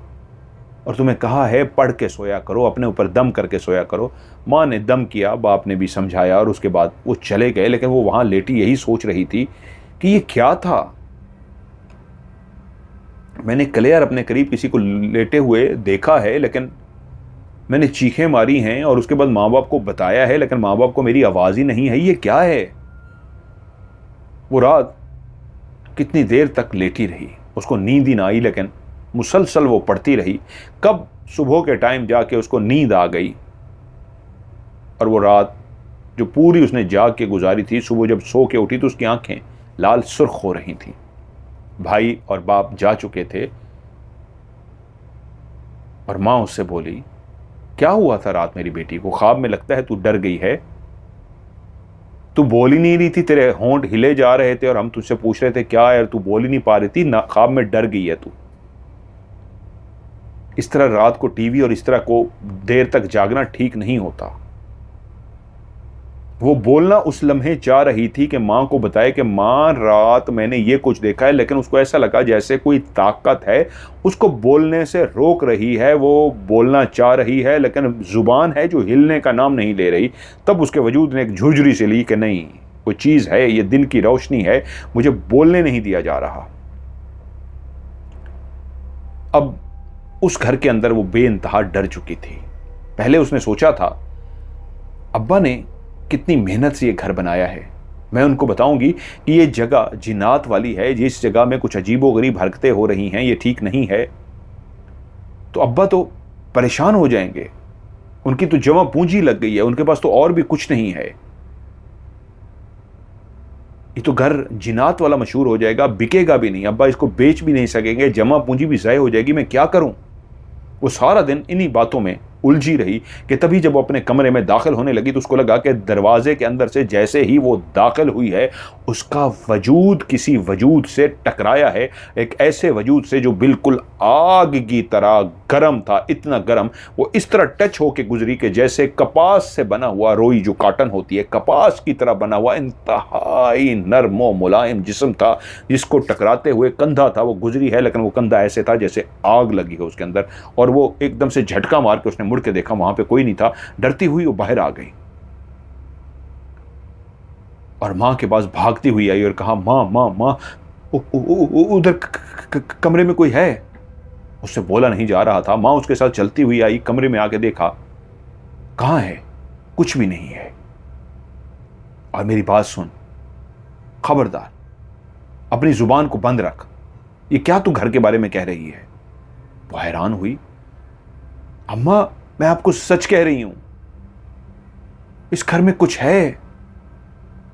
और तुम्हें कहा है पढ़ के सोया करो, अपने ऊपर दम करके सोया करो। माँ ने दम किया, बाप ने भी समझाया और उसके बाद वो चले गए। लेकिन वो वहां लेटी यही सोच रही थी कि ये क्या था। मैंने कल यार अपने करीब किसी को लेटे हुए देखा है, लेकिन मैंने चीखें मारी हैं और उसके बाद माँ बाप को बताया है, लेकिन माँ बाप को मेरी आवाज़ ही नहीं है, ये क्या है। वो रात कितनी देर तक लेटी रही, उसको नींद ही ना आई, लेकिन मुसलसल वो पढ़ती रही। कब सुबह के टाइम जाके उसको नींद आ गई और वो रात जो पूरी उसने जाग के गुजारी थी, सुबह जब सो के उठी तो उसकी आंखें लाल सुर्ख हो रही थीं। भाई और बाप जा चुके थे और माँ उससे बोली क्या हुआ था रात मेरी बेटी को, ख्वाब में लगता है तू डर गई है, तू बोल ही नहीं रही थी, तेरे होंठ हिले जा रहे थे और हम तुझसे पूछ रहे थे क्या यार, तू बोल ही नहीं पा रही थी ना, ख्वाब में डर गई है तू। इस तरह रात को टीवी और इस तरह को देर तक जागना ठीक नहीं होता। वो बोलना उस लम्हे चाह रही थी कि माँ को बताए कि माँ रात मैंने ये कुछ देखा है, लेकिन उसको ऐसा लगा जैसे कोई ताकत है उसको बोलने से रोक रही है। वो बोलना चाह रही है लेकिन जुबान है जो हिलने का नाम नहीं ले रही। तब उसके वजूद ने एक झुरझुरी से ली कि नहीं, कोई चीज़ है, ये दिन की रोशनी है, मुझे बोलने नहीं दिया जा रहा। अब उस घर के अंदर वो बेइंतहा डर चुकी थी। पहले उसने सोचा था अब्बा ने कितनी मेहनत से ये घर बनाया है, मैं उनको बताऊंगी कि ये जगह जिन्नात वाली है, जिस जगह में कुछ अजीबोगरीब हरकतें हो रही हैं, ये ठीक नहीं है, तो अब्बा तो परेशान हो जाएंगे। उनकी तो जमा पूंजी लग गई है, उनके पास तो और भी कुछ नहीं है, ये तो घर जिन्नात वाला मशहूर हो जाएगा, बिकेगा भी नहीं, अब्बा इसको बेच भी नहीं सकेंगे, जमा पूंजी भी ज़ाय हो जाएगी, मैं क्या करूं। वो सारा दिन इन्हीं बातों में उलझी रही कि तभी जब वो अपने कमरे में दाखिल होने लगी तो उसको लगा कि दरवाजे के अंदर से जैसे ही वो दाखिल हुई है उसका वजूद किसी वजूद से टकराया है, एक ऐसे वजूद से जो बिल्कुल आग की तरह गर्म था, इतना गर्म, वो इस तरह टच होके गुजरी कि जैसे कपास से बना हुआ रोई जो काटन होती है, कपास की तरह बना हुआ इंतहाई नर्म व मुलायम जिस्म था, जिसको टकराते हुए कंधा था वो गुजरी है, लेकिन वो कंधा ऐसे था जैसे आग लगी है उसके अंदर। और वो एकदम से झटका मार के उसने मुड़ के देखा, वहां पे कोई नहीं था। डरती हुई वो बाहर आ गई और मां के पास भागती हुई आई और कहा, मां मां मां, उधर कमरे में कोई है। उससे बोला नहीं जा रहा था। मां उसके साथ चलती हुई आई, कमरे में आके देखा, कहां है, कुछ भी नहीं है। और मेरी बात सुन, खबरदार अपनी जुबान को बंद रख, ये क्या तू घर के बारे में कह रही है। वो हैरान हुई, अम्मा मैं आपको सच कह रही हूं, इस घर में कुछ है।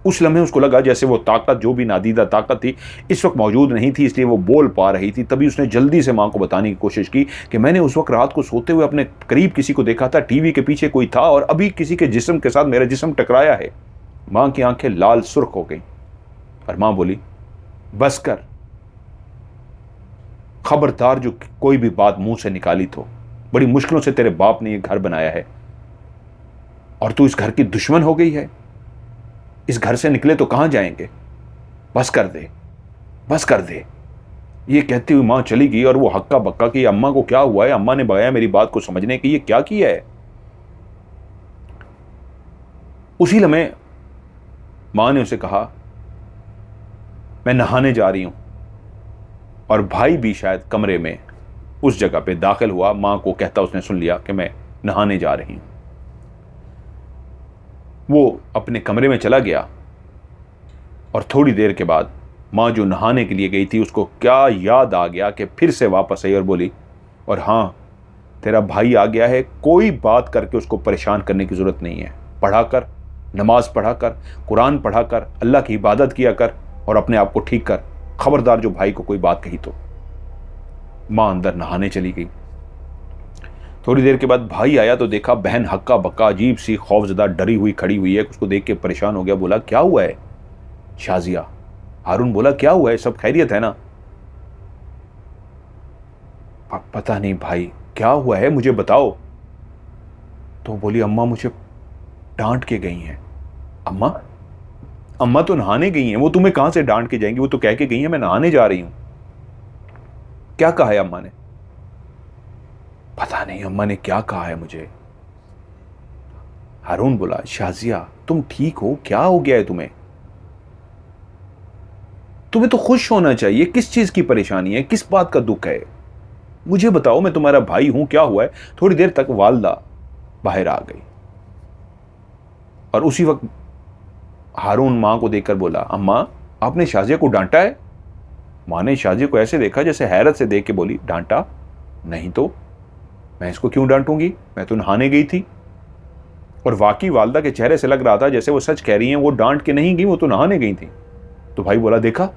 उस लम्हे उसको लगा जैसे वो ताकत, जो भी नादीदा ताकत थी, इस वक्त मौजूद नहीं थी, इसलिए वो बोल पा रही थी। तभी उसने जल्दी से मां को बताने की कोशिश की कि मैंने उस वक्त रात को सोते हुए अपने करीब किसी को देखा था, टीवी के पीछे कोई था और अभी किसी के जिस्म के साथ मेरा जिस्म टकराया है। मां की आंखें लाल सुर्ख हो गई और मां बोली, बस कर, खबरदार जो कोई भी बात मुंह से निकाली तो बड़ी मुश्किलों से तेरे बाप ने यह घर बनाया है और तू इस घर की दुश्मन हो गई है। इस घर से निकले तो कहां जाएंगे, बस कर दे, बस कर दे। ये कहती हुई मां चली गई और वो हक्का बक्का कि अम्मा को क्या हुआ है, अम्मा ने बगाया मेरी बात को समझने की, ये क्या किया है। उसी लम्हे मां ने उसे कहा, मैं नहाने जा रही हूं। और भाई भी शायद कमरे में उस जगह पे दाखिल हुआ, मां को कहता उसने सुन लिया कि मैं नहाने जा रही हूं। वो अपने कमरे में चला गया और थोड़ी देर के बाद मां जो नहाने के लिए गई थी उसको क्या याद आ गया कि फिर से वापस आई और बोली, और हां तेरा भाई आ गया है, कोई बात करके उसको परेशान करने की जरूरत नहीं है, पढ़ा कर, नमाज पढ़ा कर, कुरान पढ़ा कर, अल्लाह की इबादत किया कर और अपने आप को ठीक कर, खबरदार जो भाई को कोई बात कही तो। मां अंदर नहाने चली गई। थोड़ी देर के बाद भाई आया तो देखा बहन हक्का बक्का अजीब सी खौफजदा डरी हुई खड़ी हुई है। उसको देख के परेशान हो गया, बोला क्या हुआ है शाजिया। हारून बोला क्या हुआ है, सब खैरियत है ना। पता नहीं भाई क्या हुआ है, मुझे बताओ। तो बोली अम्मा मुझे डांट के गई हैं। अम्मा, अम्मा तो नहाने गई हैं, वो तुम्हें कहां से डांट के जाएंगी, वो तो कह के गई हैं मैं नहाने जा रही हूं। क्या कहा है अम्मा ने। पता नहीं अम्मा ने क्या कहा है मुझे। हारून बोला शाजिया तुम ठीक हो, क्या हो गया है तुम्हें, तुम्हें तो खुश होना चाहिए, किस चीज की परेशानी है, किस बात का दुख है, मुझे बताओ, मैं तुम्हारा भाई हूं, क्या हुआ है। थोड़ी देर तक वालदा बाहर आ गई और उसी वक्त हारून मां को देखकर बोला अम्मा आपने शाजिया को डांटा है। मां ने शाजिया को ऐसे देखा जैसे हैरत से देख के बोली डांटा नहीं तो, मैं इसको क्यों डांटूंगी, मैं तो नहाने गई थी। और वाकई वालदा के चेहरे से लग रहा था जैसे वो सच कह रही हैं, वो डांट के नहीं गई, वो तो नहाने गई थी। तो भाई बोला देखा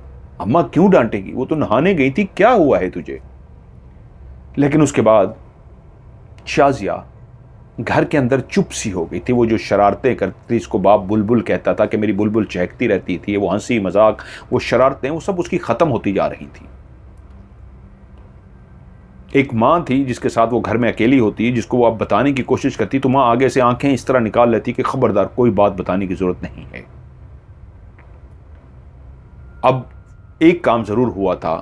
अम्मा क्यों डांटेगी, वो तो नहाने गई थी, क्या हुआ है तुझे। लेकिन उसके बाद शाजिया घर के अंदर चुप सी हो गई थी। वो जो शरारतें करती थी, इसको बाप बुलबुल कहता था कि मेरी बुलबुल चहकती रहती थी, वो हंसी मजाक, वो शरारतें, वो सब उसकी खत्म होती जा रही थी। एक मां थी जिसके साथ वो घर में अकेली होती, जिसको वो अब बताने की कोशिश करती तो मां आगे से आंखें इस तरह निकाल लेती कि खबरदार कोई बात बताने की जरूरत नहीं है। अब एक काम जरूर हुआ था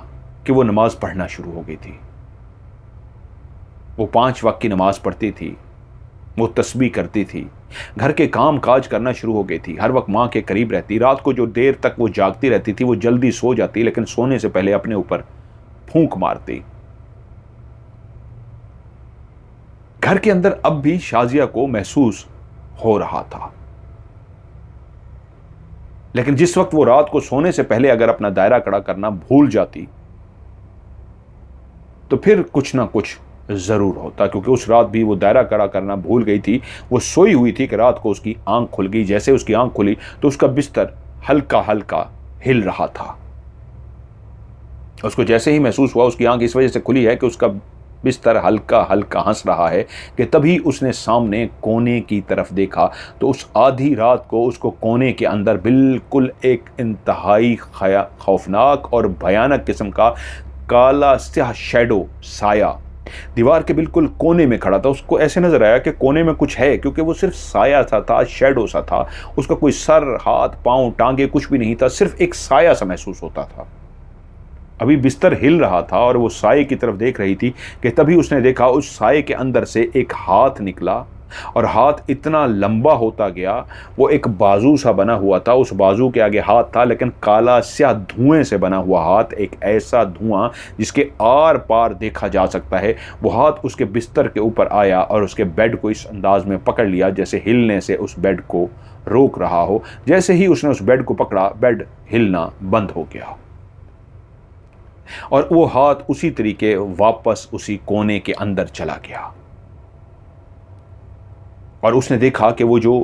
कि वो नमाज पढ़ना शुरू हो गई थी। वो 5 वक्त की नमाज पढ़ती थी, वो तस्बीह करती थी, घर के काम काज करना शुरू हो गई थी, हर वक्त मां के करीब रहती। रात को जो देर तक वो जागती रहती थी वो जल्दी सो जाती, लेकिन सोने से पहले अपने ऊपर फूंक मारती घर के अंदर अब भी शाजिया को महसूस हो रहा था, लेकिन जिस वक्त वो रात को सोने से पहले अगर अपना दायरा खड़ा करना भूल जाती तो फिर कुछ ना कुछ जरूर होता, क्योंकि उस रात भी वो दायरा खड़ा करना भूल गई थी। वो सोई हुई थी कि रात को उसकी आंख खुल गई। जैसे उसकी आंख खुली तो उसका बिस्तर हल्का हल्का हिल रहा था। उसको जैसे ही महसूस हुआ उसकी आंख इस वजह से खुली है कि उसका बिस्तर हल्का हल्का हंस रहा है, कि तभी उसने सामने कोने की तरफ देखा तो उस आधी रात को उसको कोने के अंदर बिल्कुल एक इंतहाई खौफनाक और भयानक किस्म का काला स्याह शैडो साया दीवार के बिल्कुल कोने में खड़ा था। उसको ऐसे नजर आया कि कोने में कुछ है, क्योंकि वो सिर्फ साया सा था, शैडो सा था। उसका कोई सर, हाथ, पांव, टांगे कुछ भी नहीं था, सिर्फ एक साया सा महसूस होता था। अभी बिस्तर हिल रहा था और वो साये की तरफ देख रही थी कि तभी उसने देखा उस साये के अंदर से एक हाथ निकला, और हाथ इतना लंबा होता गया, वो एक बाजू सा बना हुआ था। उस बाजू के आगे हाथ था, लेकिन काला स्याह धुएं से बना हुआ हाथ, एक ऐसा धुआं जिसके आर पार देखा जा सकता है। वो हाथ उसके बिस्तर के ऊपर आया और उसके बेड को इस अंदाज में पकड़ लिया जैसे हिलने से उस बेड को रोक रहा हो। जैसे ही उसने उस बेड को पकड़ा, बेड हिलना बंद हो गया और वो हाथ उसी तरीके वापस उसी कोने के अंदर चला गया। और उसने देखा कि वो जो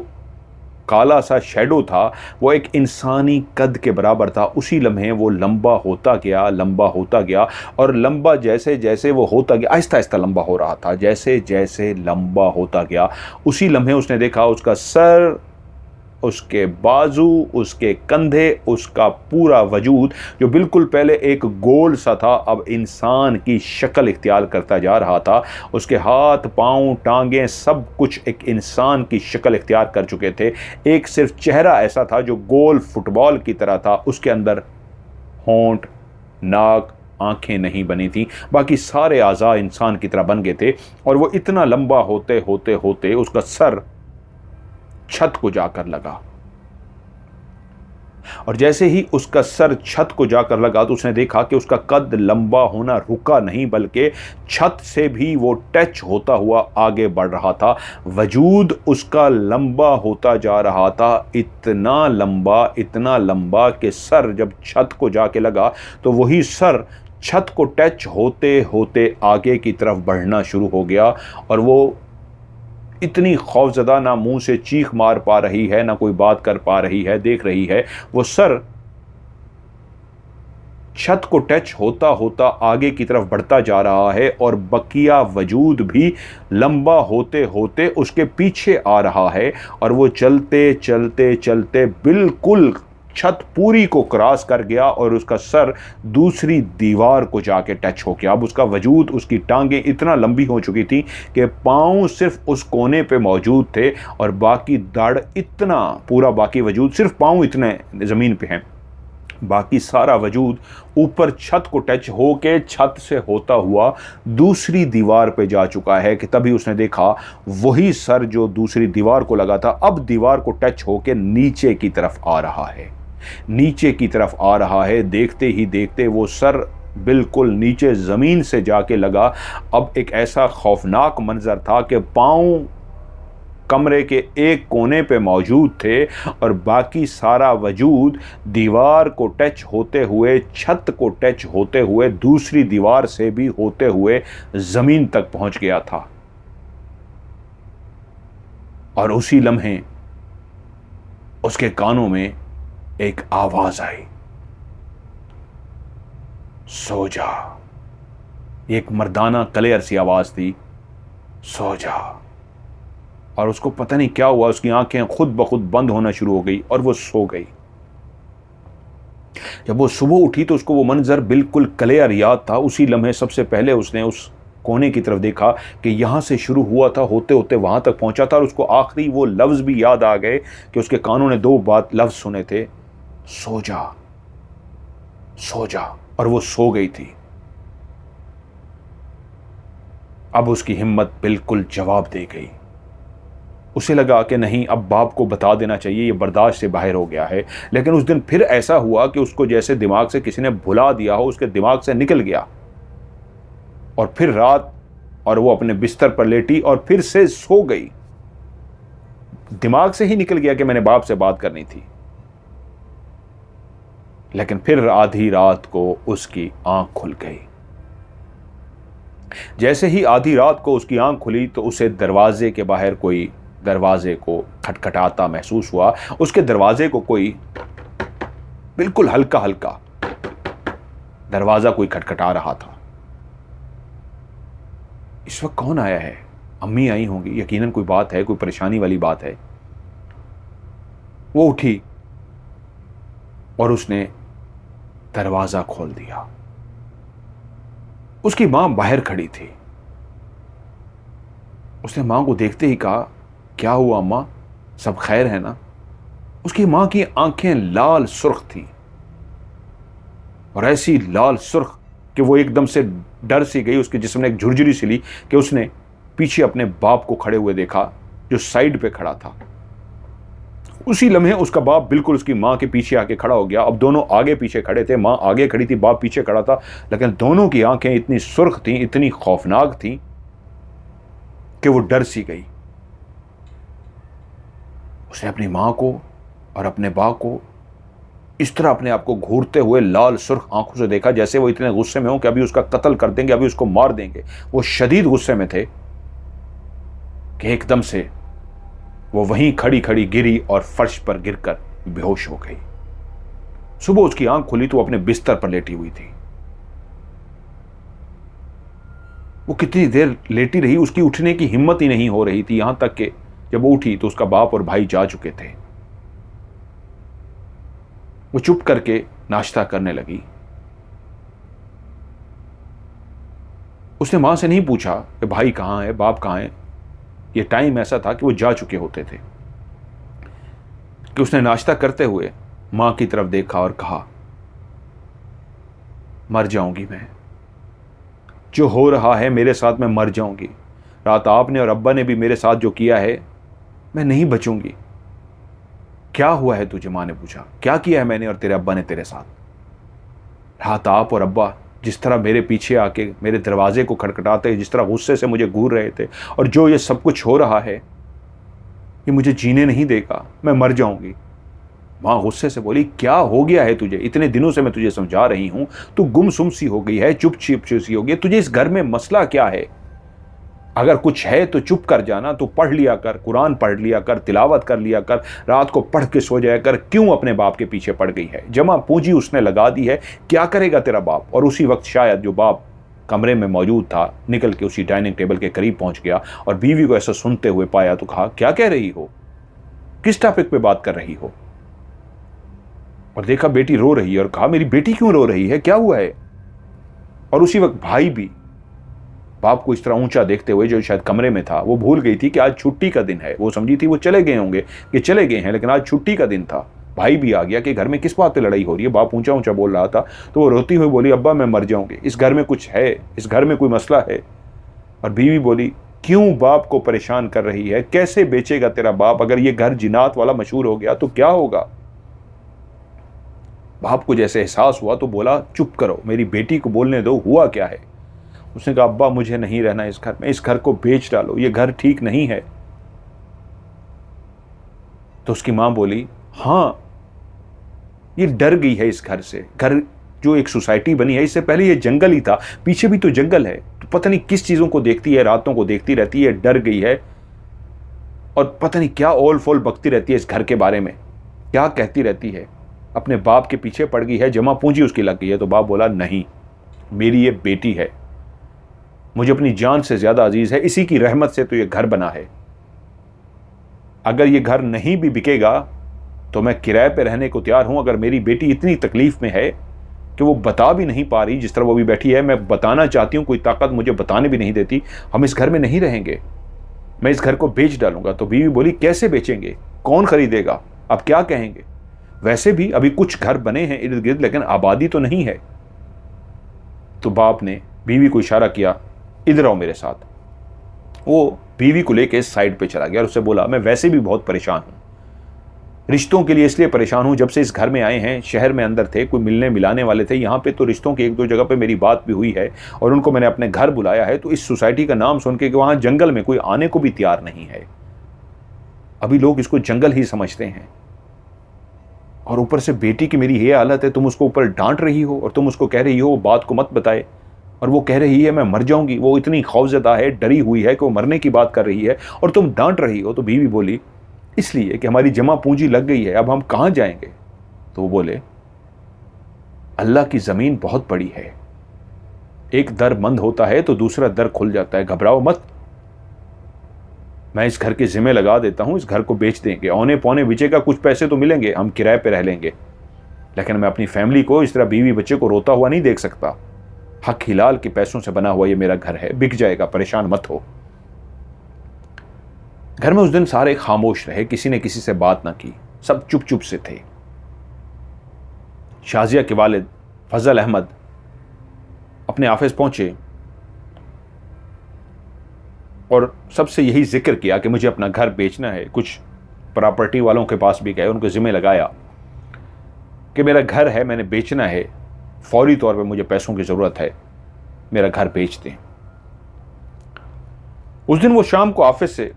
काला सा शैडो था वो एक इंसानी कद के बराबर था। उसी लम्हे वो लंबा होता गया, लंबा होता गया, और लंबा जैसे जैसे वो होता गया, आहिस्ता आहिस्ता लंबा हो रहा था। जैसे जैसे लंबा होता गया, उसी लम्हे उसने देखा उसका सर, उसके बाजू, उसके कंधे, उसका पूरा वजूद जो बिल्कुल पहले एक गोल सा था, अब इंसान की शक्ल इख्तियार करता जा रहा था। उसके हाथ, पांव, टांगें सब कुछ एक इंसान की शक्ल इख्तियार कर चुके थे। एक सिर्फ चेहरा ऐसा था जो गोल फुटबॉल की तरह था, उसके अंदर होंठ, नाक, आंखें नहीं बनी थी, बाकी सारे आज़ा इंसान की तरह बन गए थे। और वो इतना लंबा होते होते होते उसका सर छत को जाकर लगा, और जैसे ही उसका सर छत को जाकर लगा तो उसने देखा कि उसका कद लंबा होना रुका नहीं, बल्कि छत से भी वो टच होता हुआ आगे बढ़ रहा था। वजूद उसका लंबा होता जा रहा था, इतना लंबा कि सर जब छत को जाके लगा तो वही सर छत को टच होते होते आगे की तरफ बढ़ना शुरू हो गया। और वो इतनी खौफजदा, ना मुंह से चीख मार पा रही है, ना कोई बात कर पा रही है, देख रही है। वो सर छत को टच होता होता आगे की तरफ बढ़ता जा रहा है, और बकिया वजूद भी लंबा होते होते उसके पीछे आ रहा है। और वो चलते चलते चलते बिल्कुल छत पूरी को क्रॉस कर गया और उसका सर दूसरी दीवार को जाके टच हो गया। अब उसका वजूद, उसकी टांगें इतना लंबी हो चुकी थी कि पाँव सिर्फ उस कोने पे मौजूद थे, और बाकी दाढ़ इतना, पूरा बाकी वजूद, सिर्फ पाँव इतने ज़मीन पे हैं, बाकी सारा वजूद ऊपर छत को टच होके छत से होता हुआ दूसरी दीवार पे जा चुका है। कि तभी उसने देखा वही सर जो दूसरी दीवार को लगा था, अब दीवार को टच होके नीचे की तरफ आ रहा है, नीचे की तरफ आ रहा है। देखते ही देखते वो सर बिल्कुल नीचे ज़मीन से जाके लगा। अब एक ऐसा खौफनाक मंजर था कि पाँव कमरे के एक कोने पे मौजूद थे, और बाकी सारा वजूद दीवार को टच होते हुए, छत को टच होते हुए, दूसरी दीवार से भी होते हुए ज़मीन तक पहुंच गया था। और उसी लम्हे उसके कानों में एक आवाज आई, सो जा। एक मर्दाना क्लियर सी आवाज थी, सो जा। और उसको पता नहीं क्या हुआ, उसकी आंखें खुद ब खुद बंद होना शुरू हो गई और वो सो गई। जब वो सुबह उठी तो उसको वो मंजर बिल्कुल क्लियर याद था। उसी लम्हे सबसे पहले उसने उस कोने की तरफ देखा कि यहाँ से शुरू हुआ था, होते होते वहाँ तक पहुँचा था। और उसको आखिरी वो लफ्ज़ भी याद आ गए कि उसके कानों ने दो लफ्ज़ सुने थे, सो जा, सो जा। और वो सो गई थी। अब उसकी हिम्मत बिल्कुल जवाब दे गई। उसे लगा कि नहीं, अब बाप को बता देना चाहिए, ये बर्दाश्त से बाहर हो गया है। लेकिन उस दिन फिर ऐसा हुआ कि उसको जैसे दिमाग से किसी ने भुला दिया हो, उसके दिमाग से निकल गया। और फिर रात और वो अपने बिस्तर पर लेटी और फिर से सो गई। दिमाग से ही निकल गया कि मैंने बाप से बात करनी थी। लेकिन फिर आधी रात को उसकी आंख खुल गई। जैसे ही आधी रात को उसकी आंख खुली तो उसे दरवाजे के बाहर कोई दरवाजे को खटखटाता महसूस हुआ। उसके दरवाजे को कोई बिल्कुल हल्का हल्का दरवाजा कोई खटखटा रहा था। इस वक्त कौन आया है? अम्मी आई होंगी, यकीनन कोई बात है, कोई परेशानी वाली बात है। वो उठी और उसने दरवाजा खोल दिया। उसकी मां बाहर खड़ी थी। उसने मां को देखते ही कहा, क्या हुआ अम्मा, सब खैर है ना? उसकी मां की आंखें लाल सुर्ख थी और ऐसी लाल सुर्ख कि वो एकदम से डर सी गई। उसके जिस्म ने एक झुरझुरी सी ली कि उसने पीछे अपने बाप को खड़े हुए देखा जो साइड पे खड़ा था। उसी लम्हे उसका बाप बिल्कुल उसकी मां के पीछे आके खड़ा हो गया। अब दोनों आगे पीछे खड़े थे, मां आगे खड़ी थी, बाप पीछे खड़ा था, लेकिन दोनों की आंखें इतनी सुर्ख थी, इतनी खौफनाक थी कि वो डर सी गई। उसने अपनी मां को और अपने बाप को इस तरह अपने आप को घूरते हुए लाल सुर्ख आंखों से देखा जैसे वो इतने गुस्से में हो कि अभी उसका कत्ल कर देंगे, अभी उसको मार देंगे। वो शदीद गुस्से में थे कि एकदम से वो वहीं खड़ी खड़ी गिरी और फर्श पर गिरकर बेहोश हो गई। सुबह उसकी आंख खुली तो वो अपने बिस्तर पर लेटी हुई थी। वो कितनी देर लेटी रही, उसकी उठने की हिम्मत ही नहीं हो रही थी। यहां तक कि जब वो उठी तो उसका बाप और भाई जा चुके थे। वो चुप करके नाश्ता करने लगी। उसने मां से नहीं पूछा कि भाई कहां है, बाप कहां है। ये टाइम ऐसा था कि वो जा चुके होते थे कि उसने नाश्ता करते हुए मां की तरफ देखा और कहा, मर जाऊंगी मैं, जो हो रहा है मेरे साथ, मैं मर जाऊंगी। रात आपने और अब्बा ने भी मेरे साथ जो किया है, मैं नहीं बचूंगी। क्या हुआ है तुझे? मां ने पूछा, क्या किया है मैंने और तेरे अब्बा ने तेरे साथ? रात आप और अब्बा जिस तरह मेरे पीछे आके मेरे दरवाजे को खटखटाते, जिस तरह गुस्से से मुझे घूर रहे थे, और जो ये सब कुछ हो रहा है ये मुझे जीने नहीं देगा, मैं मर जाऊंगी। मां गुस्से से बोली, क्या हो गया है तुझे? इतने दिनों से मैं तुझे समझा रही हूं, तू गुमसुम सी हो गई है, चुप सी हो गई। तुझे इस घर में मसला क्या है? अगर कुछ है तो चुप कर जाना, तो पढ़ लिया कर, कुरान पढ़ लिया कर, तिलावत कर लिया कर, रात को पढ़ के सो जाया कर। क्यों अपने बाप के पीछे पड़ गई है? जमा पूंजी उसने लगा दी है, क्या करेगा तेरा बाप? और उसी वक्त शायद जो बाप कमरे में मौजूद था निकल के उसी डाइनिंग टेबल के करीब पहुंच गया और बीवी को ऐसा सुनते हुए पाया तो कहा, क्या कह रही हो? किस टॉपिक पे बात कर रही हो? और देखा बेटी रो रही है और कहा, मेरी बेटी क्यों रो रही है, क्या हुआ है? और उसी वक्त भाई भी बाप को इस तरह ऊंचा देखते हुए, जो शायद कमरे में था, वो भूल गई थी कि आज छुट्टी का दिन है। वो समझी थी वो चले गए होंगे, कि चले गए हैं, लेकिन आज छुट्टी का दिन था। भाई भी आ गया कि घर में किस बात पे लड़ाई हो रही है। बाप ऊंचा ऊंचा बोल रहा था तो वो रोती हुई बोली, अब्बा मैं मर जाऊंगी, इस घर में कुछ है, इस घर में कोई मसला है। और बीवी बोली, क्यों बाप को परेशान कर रही है? कैसे बेचेगा तेरा बाप? अगर ये घर जिनात वाला मशहूर हो गया तो क्या होगा? बाप को जैसे एहसास हुआ तो बोला, चुप करो, मेरी बेटी को बोलने दो, हुआ क्या है? उसने कहा, अब्बा मुझे नहीं रहना इस घर में, इस घर को बेच डालो, ये घर ठीक नहीं है। तो उसकी मां बोली, हाँ ये डर गई है इस घर से। घर जो एक सोसाइटी बनी है, इससे पहले ये जंगल ही था, पीछे भी तो जंगल है। तो पता नहीं किस चीजों को देखती है, रातों को देखती रहती है, डर गई है और पता नहीं क्या ओल फोल बकती रहती है इस घर के बारे में, क्या कहती रहती है। अपने बाप के पीछे पड़ गई है, जमा पूंजी उसकी लग गई है। तो बाप बोला, नहीं, मेरी ये बेटी है, मुझे अपनी जान से ज्यादा अजीज है, इसी की रहमत से तो ये घर बना है। अगर ये घर नहीं भी बिकेगा तो मैं किराए पे रहने को तैयार हूं। अगर मेरी बेटी इतनी तकलीफ में है कि वो बता भी नहीं पा रही, जिस तरह वो भी बैठी है, मैं बताना चाहती हूं, कोई ताकत मुझे बताने भी नहीं देती, हम इस घर में नहीं रहेंगे, मैं इस घर को बेच डालूंगा। तो बीवी बोली, कैसे बेचेंगे? कौन खरीदेगा? अब क्या कहेंगे? वैसे भी अभी कुछ घर बने हैं इर्द गिर्द, लेकिन आबादी तो नहीं है। तो बाप ने बीवी को इशारा किया, इधर आओ मेरे साथ। वो बीवी को लेके साइड पे चला गया और उससे बोला, मैं वैसे भी बहुत परेशान हूं, रिश्तों के लिए इसलिए परेशान हूँ, जब से इस घर में आए हैं, शहर में अंदर थे, कोई मिलने मिलाने वाले थे, यहाँ पे तो रिश्तों की एक दो जगह पे मेरी बात भी हुई है और उनको मैंने अपने घर बुलाया है, तो इस सोसाइटी का नाम सुन के कि वहाँ जंगल में कोई आने को भी तैयार नहीं है। अभी लोग इसको जंगल ही समझते हैं। और ऊपर से बेटी की मेरी ये हालत है, तुम उसको ऊपर डांट रही हो और तुम उसको कह रही हो वो बात को मत बताए, और वो कह रही है मैं मर जाऊंगी। वो इतनी खौफजदा है, डरी हुई है कि वो मरने की बात कर रही है और तुम डांट रही हो। तो बीवी बोली इसलिए कि हमारी जमा पूंजी लग गई है, अब हम कहां जाएंगे। तो वो बोले अल्लाह की जमीन बहुत बड़ी है, एक दर बंद होता है तो दूसरा दर खुल जाता है, घबराओ मत। मैं इस घर के जिम्मे लगा देता हूं, इस घर को बेच देंगे, औने पौने बिचे का कुछ पैसे तो मिलेंगे, हम किराए पे रह लेंगे, लेकिन मैं अपनी फैमिली को इस तरह बीवी बच्चे को रोता हुआ नहीं देख सकता। हक हिलाल के पैसों से बना हुआ ये मेरा घर है, बिक जाएगा, परेशान मत हो। घर में उस दिन सारे खामोश रहे, किसी ने किसी से बात ना की, सब चुप चुप से थे। शाजिया के वालिद फजल अहमद अपने ऑफिस पहुंचे और सबसे यही जिक्र किया कि मुझे अपना घर बेचना है। कुछ प्रॉपर्टी वालों के पास भी गए, उनको जिम्मे लगाया कि मेरा घर है, मैंने बेचना है, फौरी तौर पे मुझे पैसों की ज़रूरत है, मेरा घर बेच दें। उस दिन वो शाम को ऑफिस से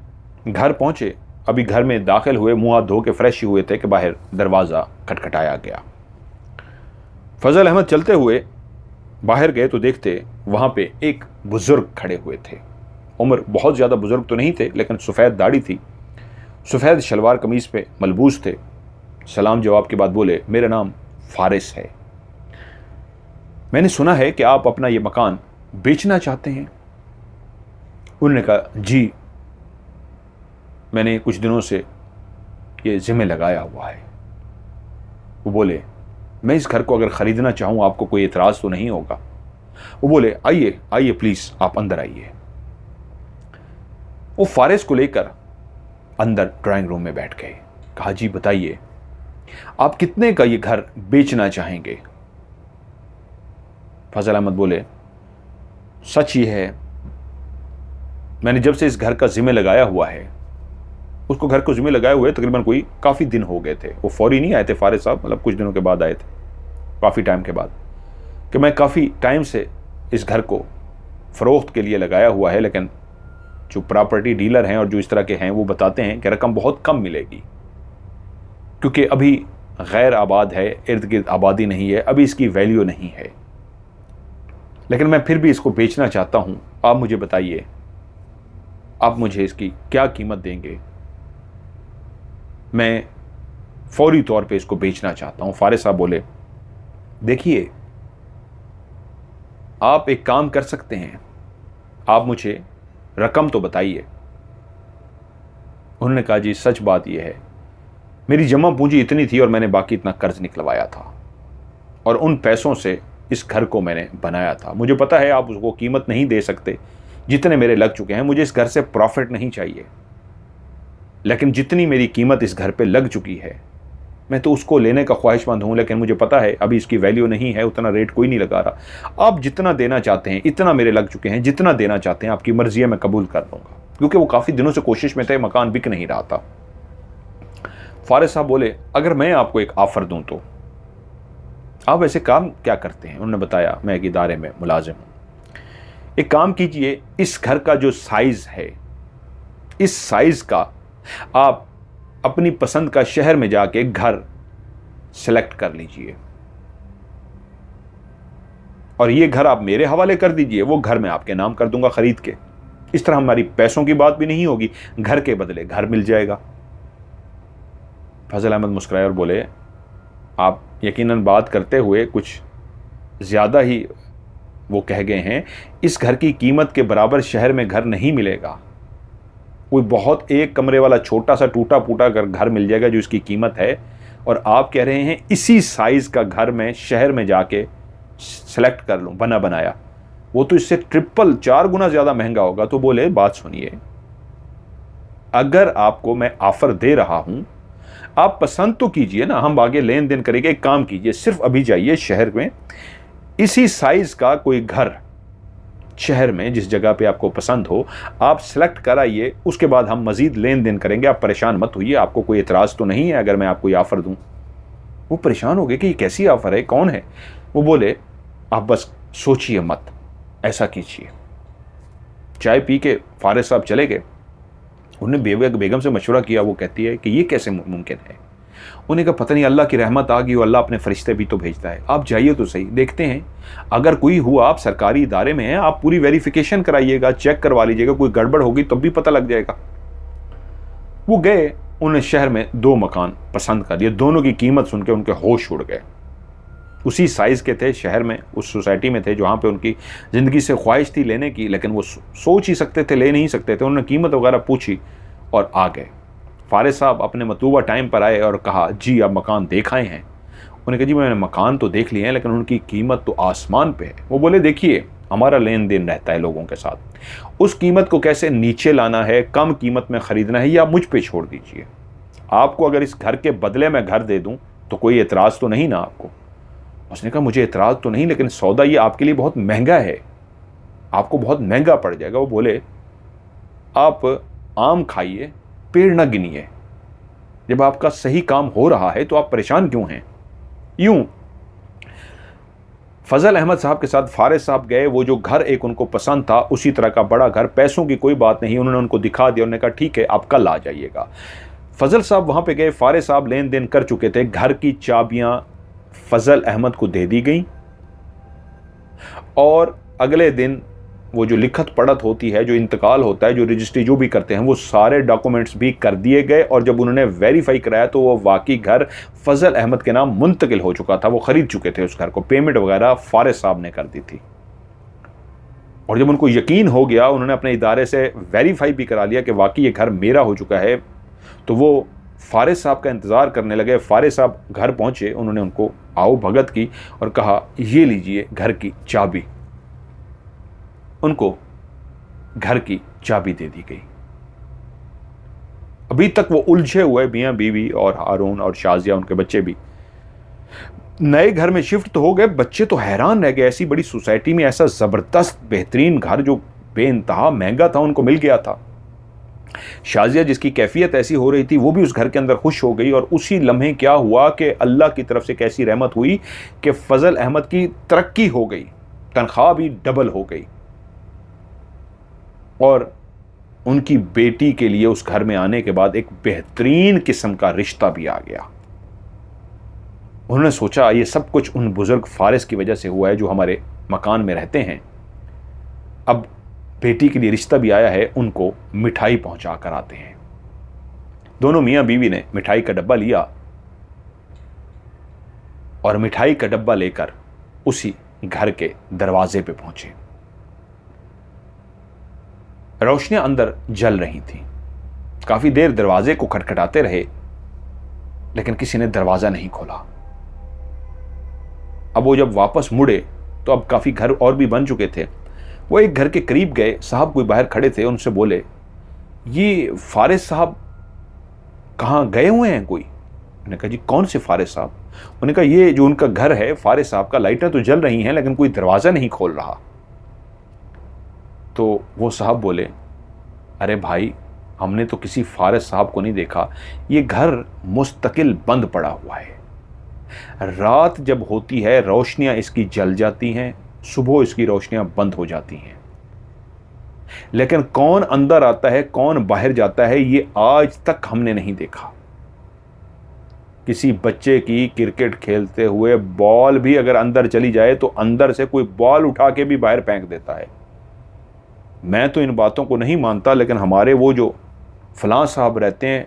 घर पहुंचे, अभी घर में दाखिल हुए, मुंह हाथ धो के फ्रेश ही हुए थे कि बाहर दरवाज़ा खटखटाया गया। फजल अहमद चलते हुए बाहर गए तो देखते वहां पे एक बुजुर्ग खड़े हुए थे। उम्र बहुत ज़्यादा बुजुर्ग तो नहीं थे, लेकिन सफ़ेद दाढ़ी थी, सफ़ेद शलवार कमीज़ पे मलबूस थे। सलाम जवाब के बाद बोले मेरा नाम फारिस है, मैंने सुना है कि आप अपना ये मकान बेचना चाहते हैं। उन्होंने कहा जी, मैंने कुछ दिनों से ये जिम्मे लगाया हुआ है। वो बोले मैं इस घर को अगर ख़रीदना चाहूँ आपको कोई एतराज़ तो नहीं होगा। वो बोले आइए आइए प्लीज़, आप अंदर आइए। वो फारिस को लेकर अंदर ड्राइंग रूम में बैठ गए। कहा जी बताइए, आप कितने का ये घर बेचना चाहेंगे। फजल अहमद बोले सच ये है, मैंने जब से इस घर का जिम्मे लगाया हुआ है, उसको घर को जिम्मे लगाए हुए तकरीबन कोई काफ़ी दिन हो गए थे। वो फौरी नहीं आए थे फारिस साहब, मतलब कुछ दिनों के बाद आए थे, काफ़ी टाइम के बाद, कि मैं काफ़ी टाइम से इस घर को फ़रोख्त के लिए लगाया हुआ है, लेकिन जो प्रॉपर्टी डीलर हैं और जो इस तरह के हैं वो बताते हैं कि रकम बहुत कम मिलेगी, क्योंकि अभी गैर आबाद है, इर्द गिर्द आबादी नहीं है, अभी इसकी वैल्यू नहीं है, लेकिन मैं फिर भी इसको बेचना चाहता हूं। आप मुझे बताइए, आप मुझे इसकी क्या कीमत देंगे, मैं फौरी तौर पे इसको बेचना चाहता हूं। फारिस साहब बोले देखिए, आप एक काम कर सकते हैं, आप मुझे रकम तो बताइए। उन्होंने कहा जी सच बात यह है, मेरी जमा पूंजी इतनी थी और मैंने बाकी इतना कर्ज निकलवाया था और उन पैसों से इस घर को मैंने बनाया था। मुझे पता है आप उसको कीमत नहीं दे सकते जितने मेरे लग चुके हैं, मुझे इस घर से प्रॉफिट नहीं चाहिए, लेकिन जितनी मेरी कीमत इस घर पे लग चुकी है मैं तो उसको लेने का ख्वाहिशमंद हूँ, लेकिन मुझे पता है अभी इसकी वैल्यू नहीं है, उतना रेट कोई नहीं लगा रहा। आप जितना देना चाहते हैं, इतना मेरे लग चुके हैं, जितना देना चाहते हैं आपकी मर्जी है, मैं कबूल कर लूँगा, क्योंकि वो काफ़ी दिनों से कोशिश में थे, मकान बिक नहीं रहा था। फारिस साहब बोले अगर मैं आपको एक ऑफ़र दूँ तो आप वैसे काम क्या करते हैं। उन्होंने बताया मैं एक इदारे में मुलाजिम हूँ। एक काम कीजिए, इस घर का जो साइज़ है, इस साइज़ का आप अपनी पसंद का शहर में जाके घर सेलेक्ट कर लीजिए और ये घर आप मेरे हवाले कर दीजिए, वो घर मैं आपके नाम कर दूंगा खरीद के। इस तरह हमारी पैसों की बात भी नहीं होगी, घर के बदले घर मिल जाएगा। फजल अहमद मुस्कुराए और बोले आप यकीनन बात करते हुए कुछ ज़्यादा ही वो कह गए हैं, इस घर की कीमत के बराबर शहर में घर नहीं मिलेगा। कोई बहुत एक कमरे वाला छोटा सा टूटा फूटा घर मिल जाएगा जो इसकी कीमत है, और आप कह रहे हैं इसी साइज़ का घर मैं शहर में जाके सेलेक्ट कर लूँ बना बनाया, वो तो इससे ट्रिपल 4 गुना ज़्यादा महंगा होगा। तो बोले बात सुनिए, अगर आपको मैं ऑफ़र दे रहा हूँ, आप पसंद तो कीजिए ना, हम आगे लेन देन करेंगे। एक काम कीजिए, सिर्फ अभी जाइए शहर में, इसी साइज़ का कोई घर शहर में जिस जगह पे आपको पसंद हो आप सेलेक्ट कराइए, उसके बाद हम मज़ीद लेन देन करेंगे, आप परेशान मत होइए, आपको कोई एतराज़ तो नहीं है अगर मैं आपको ये ऑफ़र दूँ। वो परेशान हो गए कि ये कैसी ऑफ़र है, कौन है? वो बोले आप बस सोचिए मत, ऐसा कीजिए। चाय पी के फारिस साहब चले गए। उन्होंने बेगम से मशवरा किया। वो कहती है कि ये कैसे मुमकिन है? उन्हें कहा पता नहीं, अल्लाह की रहमत आ गई हो, अल्लाह अपने फरिश्ते भी तो भेजता है। आप जाइए तो सही, देखते हैं, अगर कोई हुआ, आप सरकारी इदारे में हैं, आप पूरी वेरिफिकेशन कराइएगा, चेक करवा लीजिएगा, कोई गड़बड़ होगी तब भी पता लग जाएगा। वो गए, उन्हें शहर में 2 मकान पसंद कर लिए। दोनों की कीमत सुन के उनके होश उड़ गए। उसी साइज़ के थे, शहर में उस सोसाइटी में थे जहाँ पे उनकी ज़िंदगी से ख्वाहिश थी लेने की, लेकिन वो सोच ही सकते थे, ले नहीं सकते थे। उन्होंने कीमत वगैरह पूछी और आ गए। फारिस साहब अपने मतलूबा टाइम पर आए और कहा जी आप मकान देख आए हैं? उन्होंने कहा जी मैंने मकान तो देख लिए हैं, लेकिन उनकी कीमत तो आसमान पे है। वो बोले देखिए हमारा लेन देन रहता है लोगों के साथ, उस कीमत को कैसे नीचे लाना है, कम कीमत में ख़रीदना है, या मुझ पे छोड़ दीजिए। आपको अगर इस घर के बदले में घर दे दूँ तो कोई एतराज़ तो नहीं ना आपको? उसने कहा मुझे एतराज़ तो नहीं, लेकिन सौदा ये आपके लिए बहुत महंगा है, आपको बहुत महंगा पड़ जाएगा। वो बोले आप आम खाइए, पेड़ न गिनिए। जब आपका सही काम हो रहा है तो आप परेशान क्यों हैं? यूं फजल अहमद साहब के साथ फारिस साहब गए। वो जो घर एक उनको पसंद था, उसी तरह का बड़ा घर, पैसों की कोई बात नहीं, उन्होंने उनको दिखा दिया। उन्होंने कहा ठीक है आप कल आ जाइएगा। फजल साहब वहां पे गए, फारिस साहब लेन देन कर चुके थे। घर की चाबियां फजल अहमद को दे दी गई और अगले दिन वो जो लिखत पढ़त होती है, जो इंतकाल होता है, जो रजिस्ट्री जो भी करते हैं, वो सारे डॉक्यूमेंट्स भी कर दिए गए। और जब उन्होंने वेरीफाई कराया तो वो वाकई घर फजल अहमद के नाम मुंतकिल हो चुका था। वो खरीद चुके थे उस घर को, पेमेंट वगैरह फारिस साहब ने कर दी थी। और जब उनको यकीन हो गया, उन्होंने अपने इदारे से वेरीफाई भी करा लिया कि वाकई ये घर मेरा हो चुका है, तो वो फारिस साहब का इंतज़ार करने लगे। फारिस साहब घर पहुँचे, उन्होंने उनको आओ भगत की और कहा ये लीजिए घर की चाबी। उनको घर की चाबी दे दी गई। अभी तक वो उलझे हुए मियां बीवी और हारून और शाजिया, उनके बच्चे भी नए घर में शिफ्ट तो हो गए। बच्चे तो हैरान रह गए, ऐसी बड़ी सोसाइटी में ऐसा ज़बरदस्त बेहतरीन घर जो बेइंतहा महंगा था उनको मिल गया था। शाजिया जिसकी कैफियत ऐसी हो रही थी, वो भी उस घर के अंदर खुश हो गई। और उसी लम्हे क्या हुआ कि अल्लाह की तरफ से कैसी रहमत हुई कि फजल अहमद की तरक्की हो गई, तनख्वाह भी डबल हो गई और उनकी बेटी के लिए उस घर में आने के बाद एक बेहतरीन किस्म का रिश्ता भी आ गया। उन्होंने सोचा ये सब कुछ उन बुजुर्ग फारिस की वजह से हुआ है जो हमारे मकान में रहते हैं। अब बेटी के लिए रिश्ता भी आया है, उनको मिठाई पहुंचा कर आते हैं। दोनों मियां बीवी ने मिठाई का डब्बा लिया और मिठाई का डब्बा लेकर उसी घर के दरवाजे पे पहुंचे। रोशनियां अंदर जल रही थीं। काफी देर दरवाजे को खटखटाते रहे, लेकिन किसी ने दरवाजा नहीं खोला। अब वो जब वापस मुड़े तो अब काफी घर और भी बन चुके थे। वो एक घर के करीब गए, साहब कोई बाहर खड़े थे, उनसे बोले ये फारिस साहब कहाँ गए हुए हैं कोई? उन्होंने कहा जी कौन से फारिस साहब? उन्होंने कहा ये जो उनका घर है फारिस साहब का, लाइटें तो जल रही हैं लेकिन कोई दरवाजा नहीं खोल रहा। तो वो साहब बोले अरे भाई हमने तो किसी फारिस साहब को नहीं देखा, ये घर मुस्तकिल बंद पड़ा हुआ है। रात जब होती है रोशनियां इसकी जल जाती हैं, सुबह इसकी रोशनियां बंद हो जाती हैं, लेकिन कौन अंदर आता है कौन बाहर जाता है ये आज तक हमने नहीं देखा। किसी बच्चे की क्रिकेट खेलते हुए बॉल भी अगर अंदर चली जाए तो अंदर से कोई बॉल उठा के भी बाहर फेंक देता है। मैं तो इन बातों को नहीं मानता, लेकिन हमारे वो जो फलां साहब रहते हैं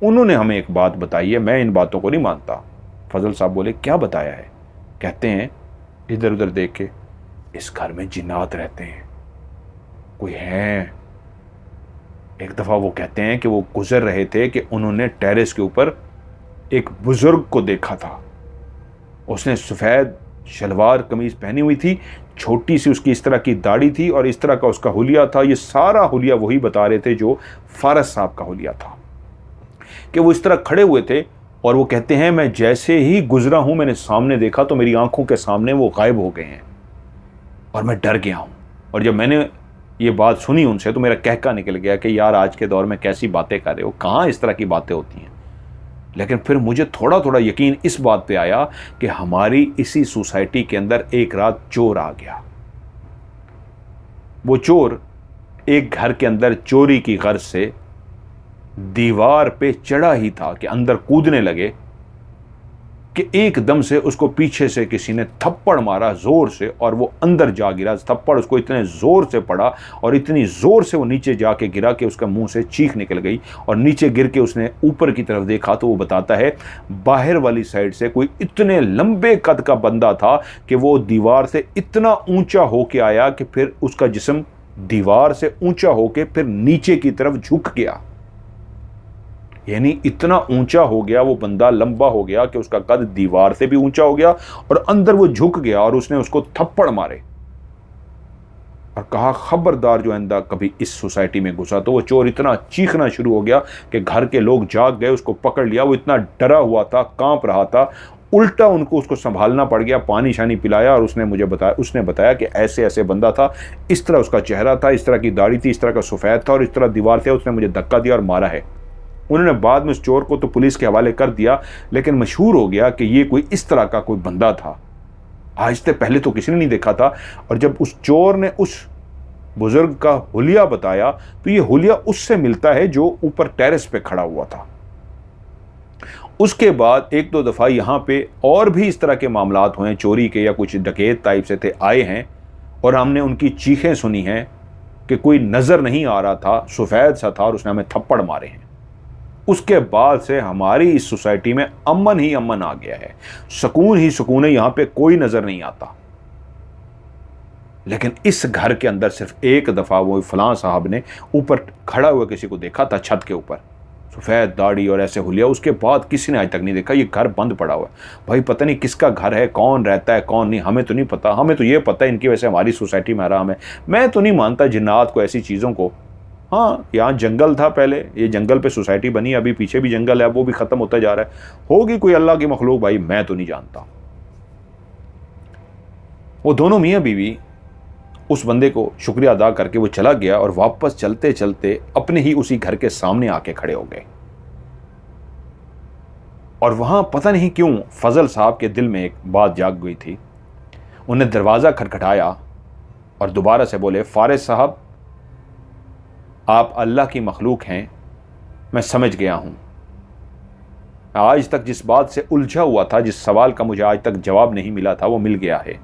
उन्होंने हमें एक बात बताई है, मैं इन बातों को नहीं मानता। फजल साहब बोले क्या बताया है? कहते हैं इधर उधर देख के इस घर में जिन्नात रहते हैं, कोई हैं। एक दफ़ा वो कहते हैं कि वो गुजर रहे थे कि उन्होंने टेरेस के ऊपर एक बुजुर्ग को देखा था। उसने सफ़ेद शलवार कमीज़ पहनी हुई थी, छोटी सी उसकी इस तरह की दाढ़ी थी और इस तरह का उसका हुलिया था। ये सारा हुलिया वही बता रहे थे जो फारिस साहब का हुलिया था, कि वो इस तरह खड़े हुए थे। और वो कहते हैं मैं जैसे ही गुजरा हूं मैंने सामने देखा तो मेरी आंखों के सामने वो गायब हो गए हैं और मैं डर गया हूं। और जब मैंने ये बात सुनी उनसे तो मेरा कहका निकल गया कि यार आज के दौर में कैसी बातें कर रहे हो, कहाँ इस तरह की बातें होती हैं। लेकिन फिर मुझे थोड़ा थोड़ा यकीन इस बात पे आया कि हमारी इसी सोसाइटी के अंदर एक रात चोर आ गया। वो चोर एक घर के अंदर चोरी की गर्ज से दीवार पे चढ़ा ही था कि अंदर कूदने लगे कि एकदम से उसको पीछे से किसी ने थप्पड़ मारा जोर से और वो अंदर जा गिरा। थप्पड़ उसको इतने जोर से पड़ा और इतनी जोर से वो नीचे जाके गिरा कि उसका मुंह से चीख निकल गई और नीचे गिर के उसने ऊपर की तरफ देखा तो वो बताता है बाहर वाली साइड से कोई इतने लंबे कद का बंदा था कि वो दीवार से इतना ऊंचा होके आया कि फिर उसका जिस्म दीवार से ऊंचा होके फिर नीचे की तरफ झुक गया। यानी इतना ऊंचा हो गया वो बंदा, लंबा हो गया कि उसका कद दीवार से भी ऊंचा हो गया और अंदर वो झुक गया और उसने उसको थप्पड़ मारे और कहा खबरदार जो आइंदा कभी इस सोसाइटी में घुसा। तो वो चोर इतना चीखना शुरू हो गया कि घर के लोग जाग गए, उसको पकड़ लिया। वो इतना डरा हुआ था, कांप रहा था, उल्टा उसको संभालना पड़ गया। पानी शानी पिलाया और उसने बताया कि ऐसे ऐसे बंदा था, इस तरह उसका चेहरा था, इस तरह की दाढ़ी थी, इस तरह का सफ़ेद था और इस तरह दीवार से उसने मुझे धक्का दिया और मारा है। उन्होंने बाद में उस चोर को तो पुलिस के हवाले कर दिया, लेकिन मशहूर हो गया कि ये कोई इस तरह का कोई बंदा था। आज से पहले तो किसी ने नहीं देखा था। और जब उस चोर ने उस बुजुर्ग का हुलिया बताया तो ये हुलिया उससे मिलता है जो ऊपर टेरेस पे खड़ा हुआ था। उसके बाद एक दो दफ़ा यहाँ पे और भी इस तरह के मामलात हुए, चोरी के या कुछ डकैत टाइप से थे आए हैं और हमने उनकी चीखें सुनी हैं कि कोई नज़र नहीं आ रहा था, सफ़ेद सा था और उसने हमें थप्पड़ मारे हैं। उसके बाद से हमारी इस सोसाइटी में अमन ही अमन आ गया है, सुकून ही सुकून है, यहां पे कोई नजर नहीं आता। लेकिन इस घर के अंदर सिर्फ एक दफा वो फलां साहब ने ऊपर खड़ा हुआ किसी को देखा था, छत के ऊपर, सफेद दाढ़ी और ऐसे हुलिया। उसके बाद किसी ने आज तक नहीं देखा। ये घर बंद पड़ा हुआ है। भाई पता नहीं किसका घर है, कौन रहता है कौन नहीं, हमें तो नहीं पता। हमें तो ये पता है इनकी वजह से हमारी सोसाइटी में आराम है। मैं तो नहीं मानता जिन्नात को, ऐसी चीज़ों को। हाँ, यहाँ जंगल था पहले, ये जंगल पे सोसाइटी बनी, अभी पीछे भी जंगल है, वो भी ख़त्म होता जा रहा है। होगी कोई अल्लाह की मखलूक, भाई मैं तो नहीं जानता। वो दोनों मियाँ बीवी उस बंदे को शुक्रिया अदा करके वो चला गया और वापस चलते चलते अपने ही उसी घर के सामने आके खड़े हो गए। और वहाँ पता नहीं क्यों फजल साहब के दिल में एक बात जाग गई थी। उन्हें दरवाज़ा खटखटाया और दोबारा से बोले, फारिस साहब आप अल्लाह की मखलूक हैं, मैं समझ गया हूँ। आज तक जिस बात से उलझा हुआ था, जिस सवाल का मुझे आज तक जवाब नहीं मिला था, वो मिल गया है।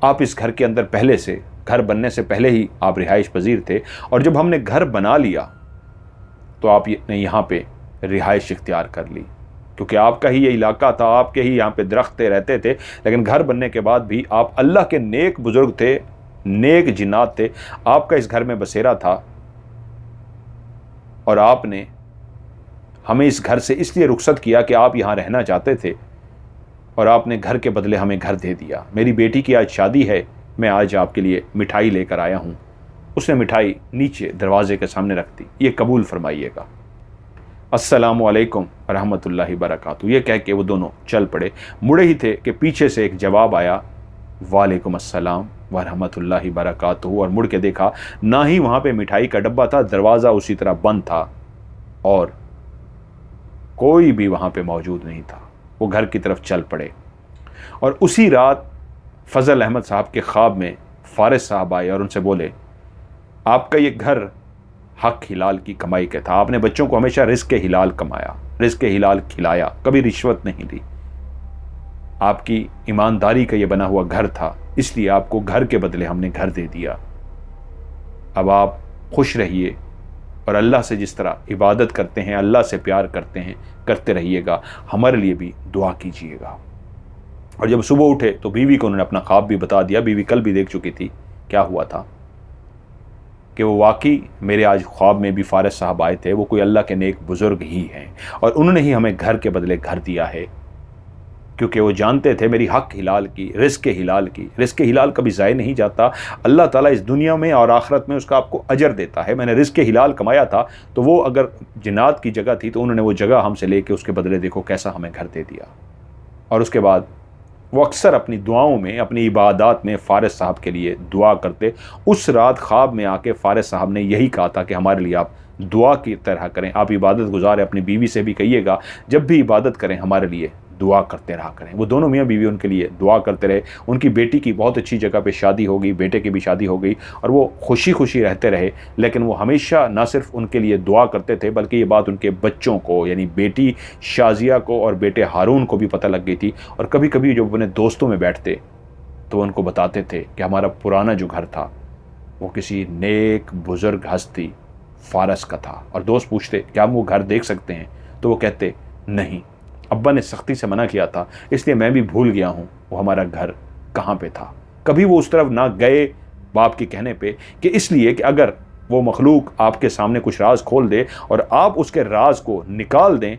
आप इस घर के अंदर पहले से, घर बनने से पहले ही आप रिहाइश पजीर थे और जब हमने घर बना लिया तो आपने यहाँ पे रिहाइश इख्तियार कर ली, क्योंकि आपका ही ये इलाका था, आपके ही यहाँ पे दरख्त रहते थे। लेकिन घर बनने के बाद भी आप अल्लाह के नेक बुजुर्ग थे, नेक जिन्नात थे, आपका इस घर में बसेरा था और आपने हमें इस घर से इसलिए रुखसत किया कि आप यहाँ रहना चाहते थे और आपने घर के बदले हमें घर दे दिया। मेरी बेटी की आज शादी है, मैं आज आपके लिए मिठाई लेकर आया हूँ। उसने मिठाई नीचे दरवाजे के सामने रख दी, ये कबूल फरमाइएगा। अस्सलामु अलैकुम रहमतुल्लाहि बरकातहू। ये कह के वो दोनों चल पड़े। मुड़े ही थे कि पीछे से एक जवाब आया, वालेकुम अस्सलाम व रहमतुल्लाहि बरकातहू। और मुड़ के देखा, ना ही वहाँ पे मिठाई का डब्बा था, दरवाज़ा उसी तरह बंद था और कोई भी वहाँ पे मौजूद नहीं था। वो घर की तरफ चल पड़े और उसी रात फजल अहमद साहब के ख्वाब में फारिस साहब आए और उनसे बोले, आपका ये घर हक हिलाल की कमाई का था, आपने बच्चों को हमेशा रिज़्क़ हिलाल कमाया, रिज़्क़ हिलाल खिलाया, कभी रिश्वत नहीं दी। आपकी ईमानदारी का ये बना हुआ घर था, इसलिए आपको घर के बदले हमने घर दे दिया। अब आप खुश रहिए और अल्लाह से जिस तरह इबादत करते हैं, अल्लाह से प्यार करते हैं, करते रहिएगा। हमारे लिए भी दुआ कीजिएगा। और जब सुबह उठे तो बीवी को उन्होंने अपना ख्वाब भी बता दिया। बीवी कल भी देख चुकी थी क्या हुआ था, कि वो वाकई मेरे आज ख्वाब में भी फारिस साहब आए थे, वो कोई अल्लाह के नेक बुज़ुर्ग ही हैं और उन्होंने ही हमें घर के बदले घर दिया है, क्योंकि वो जानते थे मेरी हक हिलाल की, रिज़्क़ हिलाल की। रिज़्क़ हिलाल कभी ज़ाय नहीं जाता। अल्लाह ताला इस दुनिया में और आखिरत में उसका आपको अजर देता है। मैंने रिज़्क़ हिलाल कमाया था, तो वो अगर जिन्नात की जगह थी तो उन्होंने वो जगह हमसे लेके उसके बदले देखो कैसा हमें घर दे दिया। और उसके बाद वो अक्सर अपनी दुआओं में, अपनी इबादत में फ़ारिस साहब के लिए दुआ करते। उस रात ख्वाब में आके फ़ारिस साहब ने यही कहा था कि हमारे लिए आप दुआ की तरह करें, आप इबादत गुजार हैं। अपनी बीवी से भी कहिएगा जब भी इबादत करें हमारे लिए दुआ करते रहा करें। वो दोनों मियाँ बीवी उनके लिए दुआ करते रहे। उनकी बेटी की बहुत अच्छी जगह पे शादी हो गई, बेटे की भी शादी हो गई और वो खुशी खुशी रहते रहे। लेकिन वो हमेशा ना सिर्फ उनके लिए दुआ करते थे बल्कि ये बात उनके बच्चों को, यानी बेटी शाजिया को और बेटे हारून को भी पता लग गई थी। और कभी कभी जब अपने दोस्तों में बैठते तो उनको बताते थे कि हमारा पुराना जो घर था वो किसी नेक बुजुर्ग हस्ती फ़ारस का था। और दोस्त पूछते क्या हम वो घर देख सकते हैं, तो वो कहते नहीं, अब्बा ने सख्ती से मना किया था, इसलिए मैं भी भूल गया हूँ वो हमारा घर कहाँ पे था। कभी वो उस तरफ ना गए बाप के कहने पे, कि इसलिए कि अगर वो मखलूक आपके सामने कुछ राज खोल दे और आप उसके राज को निकाल दें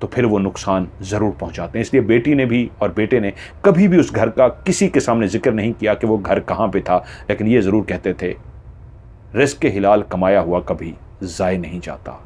तो फिर वो नुकसान ज़रूर पहुँचाते हैं। इसलिए बेटी ने भी और बेटे ने कभी भी उस घर का किसी के सामने जिक्र नहीं किया कि वो घर कहाँ पे था। लेकिन ये ज़रूर कहते थे रिज़्क़ के हिलाल कमाया हुआ कभी ज़ाय नहीं जाता।